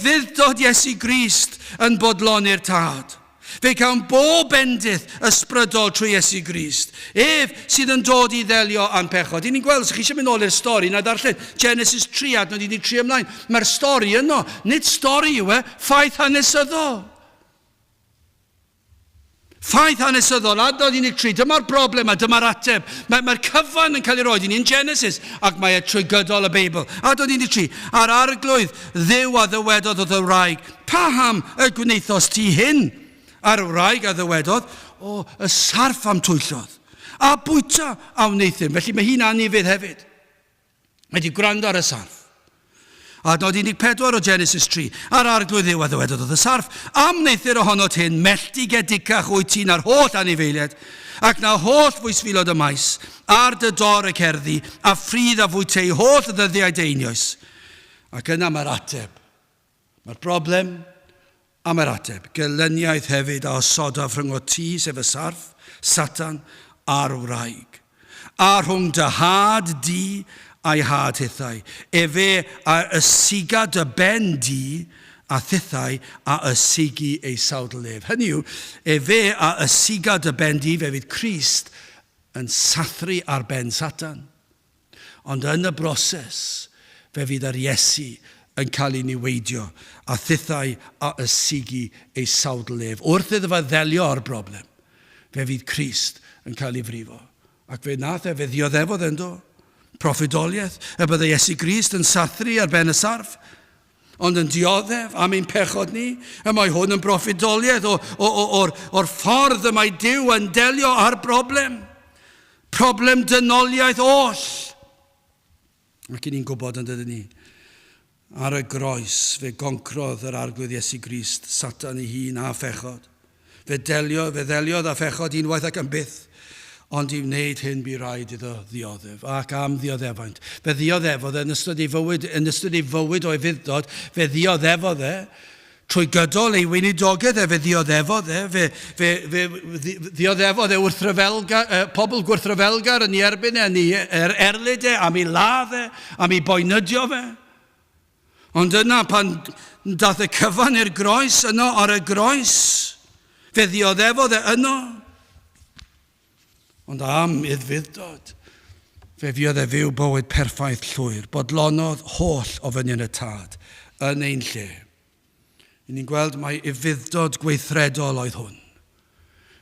Fuddod Iesu Grist yn bodloni'r tad. Fe cawn bob bendith ysbrydol trwy Iesu Grist. Sydd yn dod i ddelio a'n pechod. I ni'n gweld, os chi eisiau mynd nôl i'r stori, na ddarllen Genesis 3 adnod 3 ymlaen. Mae'r stori yno, nid stori yw ffaith hanesyddol. Ffaith hanesyddol, adnod 3, dyma'r broblem a dyma'r ateb. Mae'r cyfan yn cael ei roed i ni yn Genesis, ac mae trwy gydol y Beibl. Adnod 3, ar arglwydd dduw a ddywedodd o ddiwraig, paham y gwneithos ti hyn? Ar wraig a ddywedodd, y sarff am twyllodd, a bwyta a wneithyn. Felly mae hi'n anifydd hefyd. Mae di gwrando ar y sarff. Adnod 14 o Genesis 3, ar arglwydd dduw a ddywedodd y sarff, am wneithir ohonod hyn, melltigedicach wyt ti'n ar holl anifeiliad, ac na holl fwysfilod y maes, ar dy dor y cerddi, a ffridd a fwyt ei holl ddyddiau deinioes. Ac yna mae'r ateb. Mae'r broblem, a mae'r ateb, gelyniaeth hefyd a osodaf rhwng o ti, sef y sarff, Satan, a'r wraig. A rhwng dy had di a'i had hithau. Fe a ysiga dy ben di a thithau a ysigi ei sawdlef. Hynny yw, fe a ysiga dy ben di, fe fydd Crist yn sathru ar ben Satan. Ond yn y broses, fe fydd ar Iesu yn cael ei niweidio a thithau a ysigu ei sawdlef. Wrth iddo fe ddelio o'r broblem, fe fydd Crist yn cael ei frifo. Ac fe nath fe ddioddefodd yndo. Proffedoliaeth, y bydde Iesu Grist yn sathru ar ben y sarff, ond yn dioddef am ein pechod ni, y mae hwn yn proffedoliaeth o'r ffordd y mae Duw yn delio â'r broblem. Problem dynoliaeth oll. Ac i ni'n gwybod yn dydyn ni, ar y groes, fe goncrodd yr arglwydd Iesu Grist, Satan ei hun a phechod. Fe ddeliodd a phechod unwaith ac yn byth, ond i wneud hyn bu raid iddo ddioddef, ac am ddioddefaint. Fe ddioddefod yn ystod ei fywyd o'i fuddod, fe ddioddefod trwy gydol ei weinidogaeth fe ddioddefod fe ddioddefod pobl gwrthryfelgar yn ei erbyn yn ei erlyd am ei ladd am ei boenydio fe. Ond yna pan dath y cyfan i'r groes yno ar y groes, fe ddioddefodd yno. Ond am iddfuddod, fe fiodd fyw bywyd perffaith llwyr, bodlonodd holl o fyny yn y tad, yn ein lle. I ni'n gweld mai iddfuddod gweithredol oedd hwn.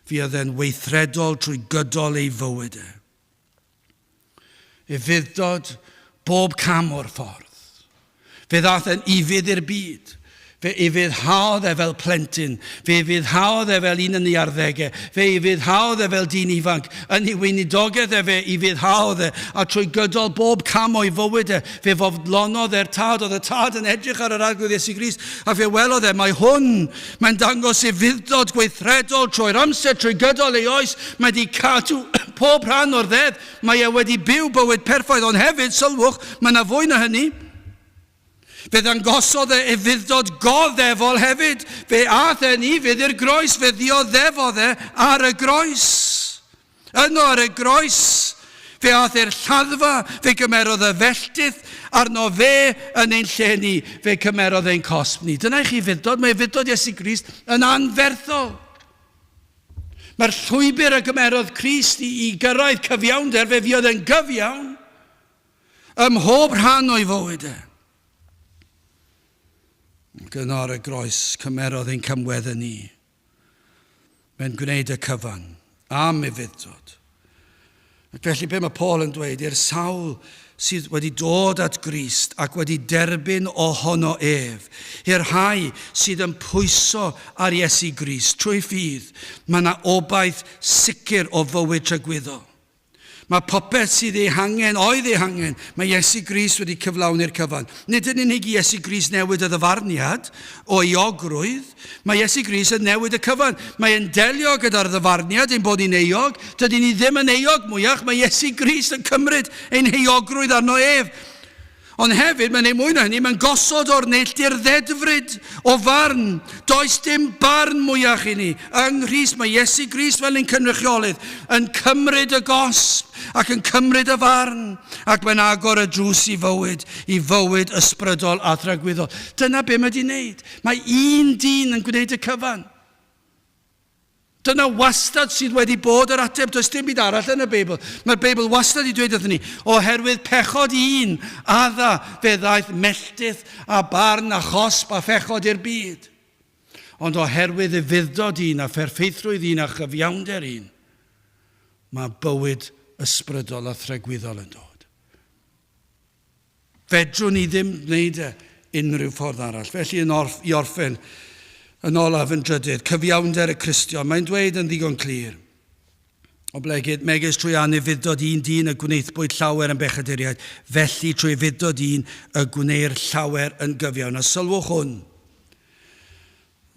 Fiodd e'n weithredol trwy gydol ei fywyd e. Iddfuddod bob cam o'r ffordd. Fe ddath yn ifydd i'r byd. Fe ifuddhaodd fel plentyn. Fe ifuddhaodd fel un yn ei arddegau. Fe ifuddhaodd fel dyn ifanc. Yn ei weinidogaeth fe ifuddhaodd a trwy gydol bob cam o'i fywyd fe fodlonodd tad. Oedd y tad yn edrych ar yr arglwydd Iesu Grist. A fe welodd mae'n dangos ifuddod gweithredol trwy'r amser, trwy gydol ei oes. Mae wedi cadw pob rhan o'r ddedd. Mae wedi byw bywyd perffaith, ond hefyd, sylwch, mae yna fwy na hynny. Fe ddangosodd e fuddod goddefol hefyd. Fe ath e ni fydd i'r groes. Fe ddioddefodd e ar y groes. Yno ar y groes. Fe ath e'r lladdfa. Fe gymerodd y felltith. Arno fe yn ein lle ni. Fe cymerodd ein cosb ni. Dyna i chi fuddod. Mae fuddod Iesu Grist yn anferthol. Mae'r llwybr y gymerodd Crist i gyrraedd cyfiawnder. Fe fuodd yn gyfiawn ym mhob rhan o'i fywyd e. Gyno ar y groes cymerodd ein cymwedd yn ni. Mae'n gwneud y cyfan am ei fuddod. Ac felly be mae Paul yn dweud, i'r sawl sydd wedi dod at Grist ac wedi derbyn ohono ef, i'r rhai sydd yn pwyso ar Iesu Grist trwy ffydd, mae yna obaith sicr o fywyd trygwyddol. Mae popeth sydd ei hangen, oedd ei hangen, mae Iesu Grist wedi cyflawni'r cyfan. Nid yn unig i Iesu Grist newid y ddyfarniad o euogrwydd, mae Iesu Grist yn newid y cyfan. Mae e'n delio gyda'r ddyfarniad ein bod ni'n euog, dydyn ni ddim yn euog mwyach, mae Iesu Grist yn cymryd ein euogrwydd arno ef. Ond hefyd, mae'n ei mwy na hynny, mae'n gosod o'r neilltu'r ddedfryd o farn. Does dim barn mwyach i ni. Yng Nghrist, mae Iesu Grist fel ein cynrychiolydd yn cymryd y gosb ac yn cymryd y farn ac mae'n agor y drws i fywyd ysbrydol a thragwyddol. Dyna be mae di'n neud. Mae un dyn yn gwneud y cyfan. Dyna wastad sydd wedi bod yr ateb. Does dim byd arall yn y Beibl. Mae'r Beibl wastad i dweud wrthyn ni, oherwydd pechod un, adda fe ddaeth melltith a barn a chosb a phechod i'r byd. Ond oherwydd y fuddod un a pherffeithrwydd un a chyfiawnder un, mae bywyd ysbrydol a thregwyddol yn dod. Fedrwn ni ddim wneud unrhyw ffordd arall. Felly i orffen, yn olaf yn drydydd, cyfiawnder y Cristion. Mae'n dweud yn ddigon clir. O blegyd, megis trwy anufuddod un dyn y gwneithbwyd llawer yn bechaduriaid, felly trwy fuddod un y gwneir llawer yn gyfiawn. A sylwch hwn.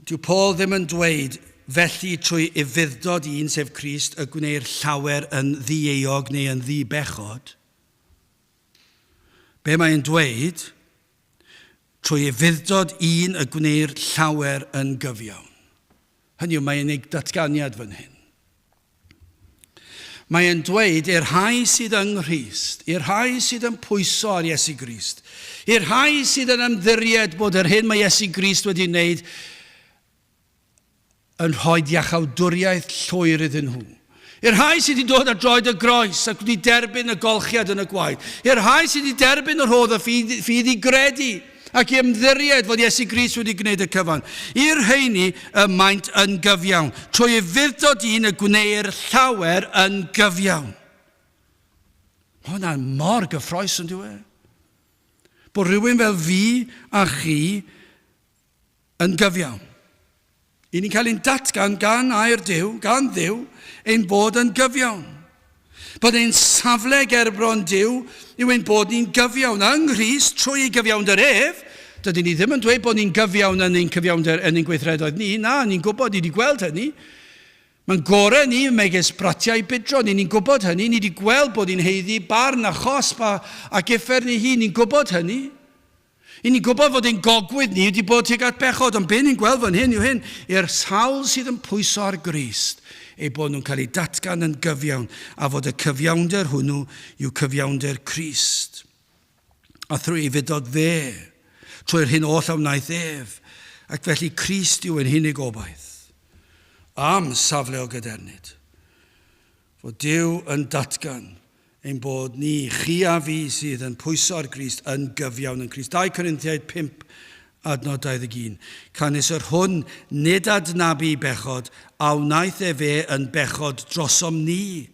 Dyw Paul ddim yn dweud, felly trwy fuddod un, sef Crist, y gwneir llawer yn ddi-eog neu yn ddi-bechod. Be mae'n dweud, trwy fuddod un y gwneir llawer yn gyfiawn. Hynny yw, mae'n ei datganiad fan hyn. Mae'n dweud i'r rhai sydd yng Nghrist, i'r rhai sydd yn pwyso ar Iesu Grist, i'r rhai sydd yn ymddiried bod yr hyn mae Iesu Grist wedi wneud yn rhoi iachawdwriaeth llwyr iddyn nhw. I'r rhai sydd wedi dod ar droed y groes ac wedi derbyn y golchiad yn y gwaith. I'r rhai sydd wedi derbyn yr rhodd y ffydd i gredu ac i ymddiried fod Iesu Grist wedi gwneud y cyfan. I'r rheini y maint yn gyfiawn. Trwy fuddod un y gwneir llawer yn gyfiawn. Mae hwnna'n mor gyffroes yn dweud. Bod rhywun fel fi a chi yn gyfiawn. I ni'n cael ein datgan gan air Duw, gan Dduw, ein bod yn gyfiawn. Bod ein safle gerbron Duw yw ein bod ni'n gyfiawn yng Nghrist trwy gyfiawnder ef. Dydyn ni ddim yn dweud bod ni'n gyfiawn yn ein cyfiawnder yn ein gweithredoedd ni. Na, ni'n gwybod, ni wedi gweld hynny. Mae'n gorau ni megis bratiau bydro. Ni'n gwybod hynny. Ni wedi gweld bod ni'n heiddi barn a chosb a giffer ni hi. Ni'n gwybod hynny. Ni'n gwybod fod ein gogwyd ni wedi bod tuag at bechod, ond be ni'n gweld fan hyn yw hyn, i'r sawl sydd yn pwyso ar Grist, ei bod nhw'n cael ei datgan yn gyfiawn, a fod y cyfiawnder hwnnw yw cyfiawnder Crist. A thrwy fuddod fe, trwy'r hyn oll a wnaeth ef, ac felly Crist yw ein hunig obaith, am safle o gydernid. Fod Duw yn datgan ein bod ni, chi a fi sydd yn pwyso ar Grist, yn gyfiawn yn Crist. 2 Corinthiaid 5, adnod 21. Canis yr hwn nid adnabu bechod, a wnaeth e fe yn bechod drosom ni,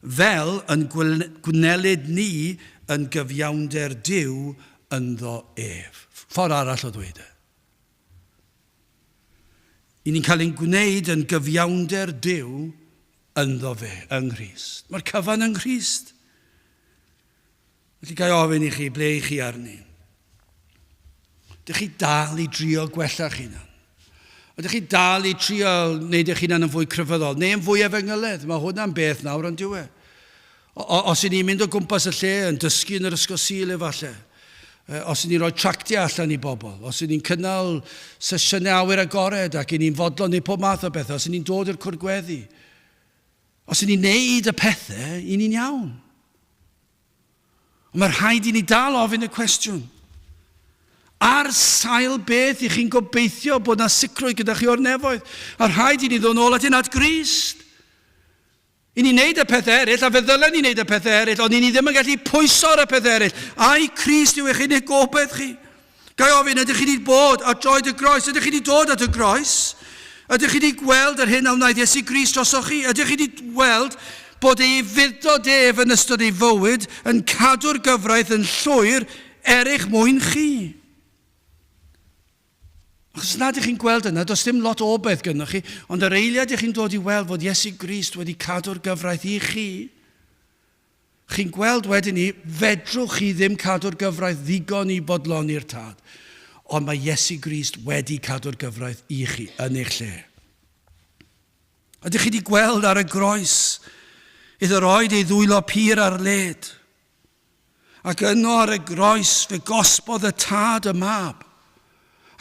fel yn gwnelid ni yn gyfiawnder Duw ynddo ef. Ffordd arall o ddweud e. I ni'n cael ein gwneud yn gyfiawnder Duw ynddo fe, yng Nghrist. Mae'r cyfan yng Nghrist. Felly gael ofyn i chi, ble i chi arni? Ydych chi dal i drio gwella'ch hunan? Ydych chi dal i trio wneud eich hunan yn fwy cryfyddol, neu yn fwy efengyledd? Mae hwnna'n beth nawr ond diwe. Os i ni'n mynd o gwmpas y lle yn dysgu yn yr ysgol Sul efallai, Os ni'n rhoi tractiau allan i bobl, os ni'n cynnal sesiynau awyr agored ac ni'n fodlon neu pob math o bethau, os ni'n dod i'r cwrgweddi, os ni'n neud y pethau, i ni'n iawn. Ond mae'r rhaid i ni dal ofyn y cwestiwn. Ar sail beth i chi'n gobeithio bod na sicrwydd gyda chi o'r nefoedd? A'r rhaid i ni ddod nôl at Grist. I ni'n neud y pethau eraill, a fe ddylen ni'n neud y pethau eraill, ond i ni ddim yn gallu pwyso ar y pethau eraill. Ai Crist yw eich unig gobaith chi? Gai ofyn, ydych chi wedi bod at droed y groes? Ydych chi wedi dod at y groes? Ydych chi wedi gweld yr hyn a wnaeth Iesu Grist drosoch chi? Ydych chi wedi gweld bod ei fuddod ef yn ystod ei fywyd yn cadw'r gyfraith yn llwyr eich mwyn chi? Achos nad ydych chi'n gweld yna, does dim lot o obaith gyda chi, ond yr eiliad ydych chi'n dod i weld fod Iesu Grist wedi cadw'r gyfraith i chi. Chi'n gweld wedyn ni, fedrwch chi ddim cadw'r gyfraith ddigon i bodloni'r tad, ond mae Iesu Grist wedi cadw'r gyfraith i chi yn eich lle. Ydych chi wedi gweld ar y groes, iddo roed ei ddwylo pur ar led, ac yno ar y groes fe gosbodd y tad y mab,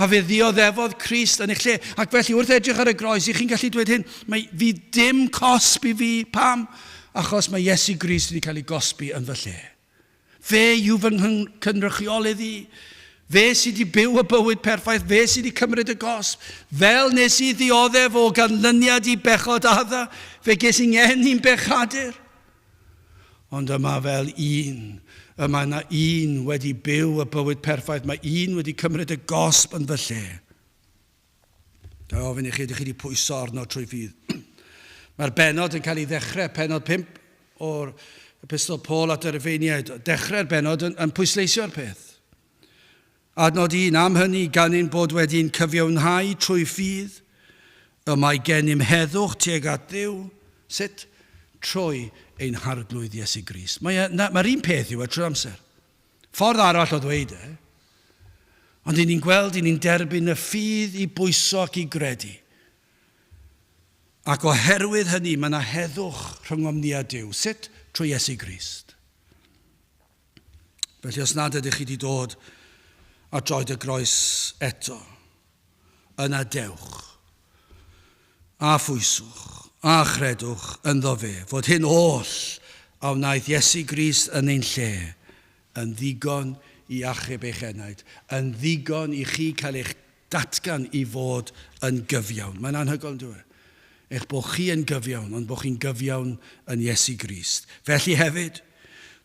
a fe ddioddefodd Crist yn eich lle. Ac felly wrth edrych ar y groes, i chi'n gallu dweud hyn, fi dim cosb i fi. Pam? Achos mae Iesu Grist wedi cael ei gosbi yn fy lle. Fe yw fy cynrychiolydd i. Fe sydd wedi byw y bywyd perffaith. Fe sydd wedi cymryd y gosb. Fel nes i ddioddef o ganlyniad i bechod adda, fe ges i'n i'n bechadur. Ond yma fel yma yna un wedi byw y bywyd perffaith. Mae un wedi cymryd y gosb yn fy lle. Da ofyn i chi, ydych chi wedi pwyso arno trwy fydd. Mae'r benod yn cael ei ddechrau, penod 5 o'r epistol Paul at yr Efeiniaid. Dechrau'r benod yn pwysleisio'r peth. Adnod 1, am hynny gan ein bod wedi'n cyfiawnhau trwy ffydd, y mae gennym heddwch tuag at Dduw, sut? Trwy ein harglwydd Iesu Grist. Mae'r un peth yw trwy'r amser. Ffordd arall o ddweud ond i ni'n gweld, i ni'n derbyn y ffydd i bwyso ac i gredu. Ac oherwydd hynny, mae yna heddwch rhwng ni a Duw. Sut? Trwy Iesu Grist. Felly os nad ydych chi wedi dod a droed y groes eto, yna dewch, a phwyswch, a chredwch ynddo fe, fod hyn oll a wnaeth Iesu Grist yn ein lle, yn ddigon i achub eich enaid, yn ddigon i chi cael eich datgan i fod yn gyfiawn. Mae'n anhygoel, dwi'n eich bod chi yn gyfiawn, ond bod chi'n gyfiawn yn Iesu Grist. Felly hefyd,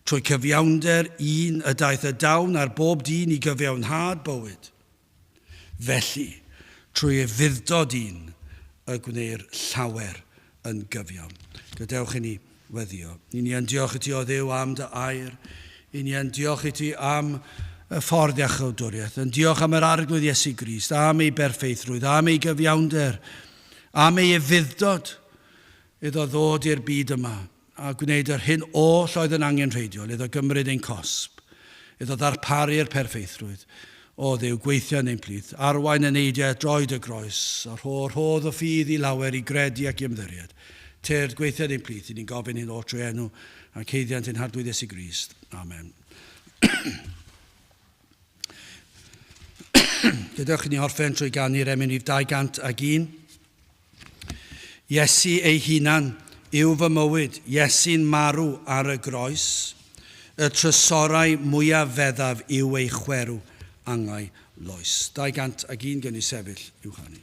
trwy cyfiawnder un y daeth y dawn ar bob dyn i gyfiawnhad bywyd. Felly, trwy y fuddod un y gwneir llawer yn gyfiawn. Gadewch i ni weddio. I ni yn diolch i ti o Dduw am dy air. I ni yn diolch i ti am y ffordd iachawdwriaeth. Yn diolch am yr arglwydd Iesu Grist, am ei berffeithrwydd, am ei gyfiawnder, am ei fuddod iddo ddod i'r byd yma a gwneud yr hyn oll oedd yn angenrheidiol, iddo gymryd ein cosb, iddo ddarparu'r perfeithrwydd. O Dduw, gweithio yn ein plith, arwain yn eidiau droed y groes, a'r rhodd o ffydd i lawer i gredu ac i ymddiried. Tyrd gweithio yn ein plith, i ni'n gofyn hyn o trwy enw, a ceiddiant yn harglwydd Iesu Grist. Amen. Gadewch i ni orffen trwy ganu'r Emynif 201. Iesu ei hunan yw fy mywyd, Iesu'n marw ar y groes, y trysorau mwyaf feddaf yw ei chwerw angau loes. 201 gen i sefyll i'w chanu.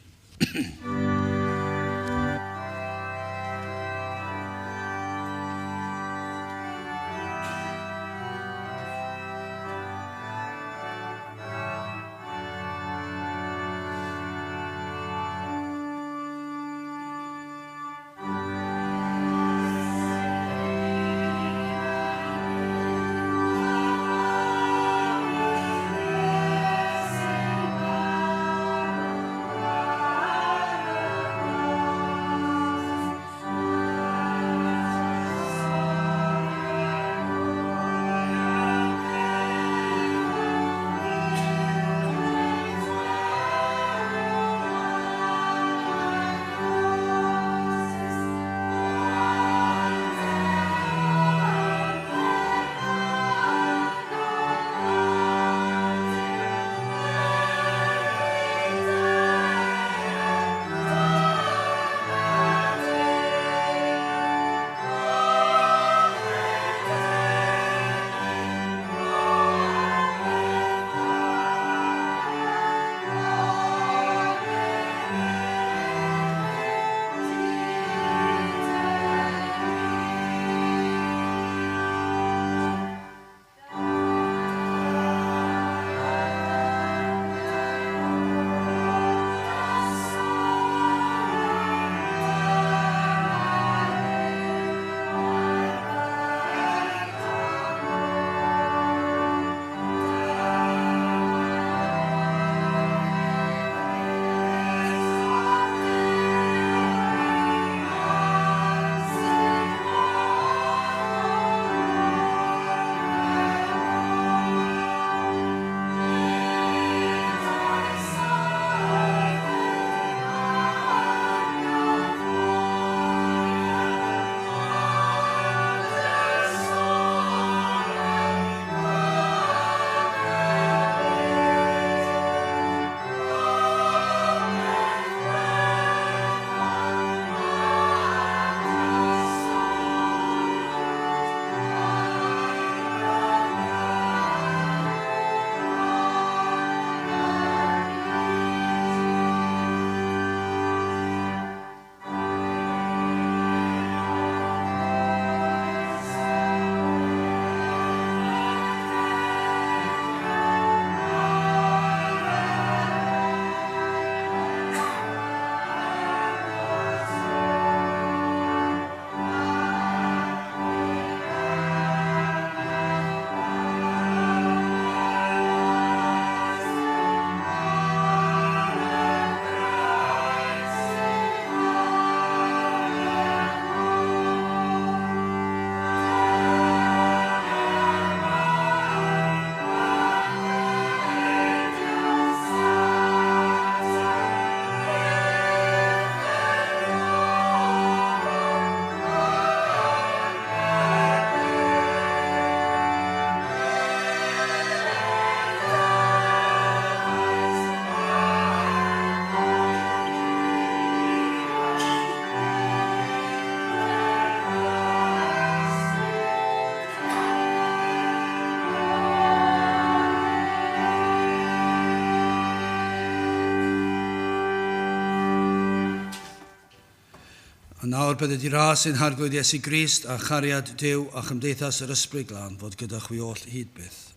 A nawr bydd ydi ras yn harglwydd Iesu Grist a chariad Duw a chymdeithas yr ysbryd glân fod gyda chwi oll hyd byth.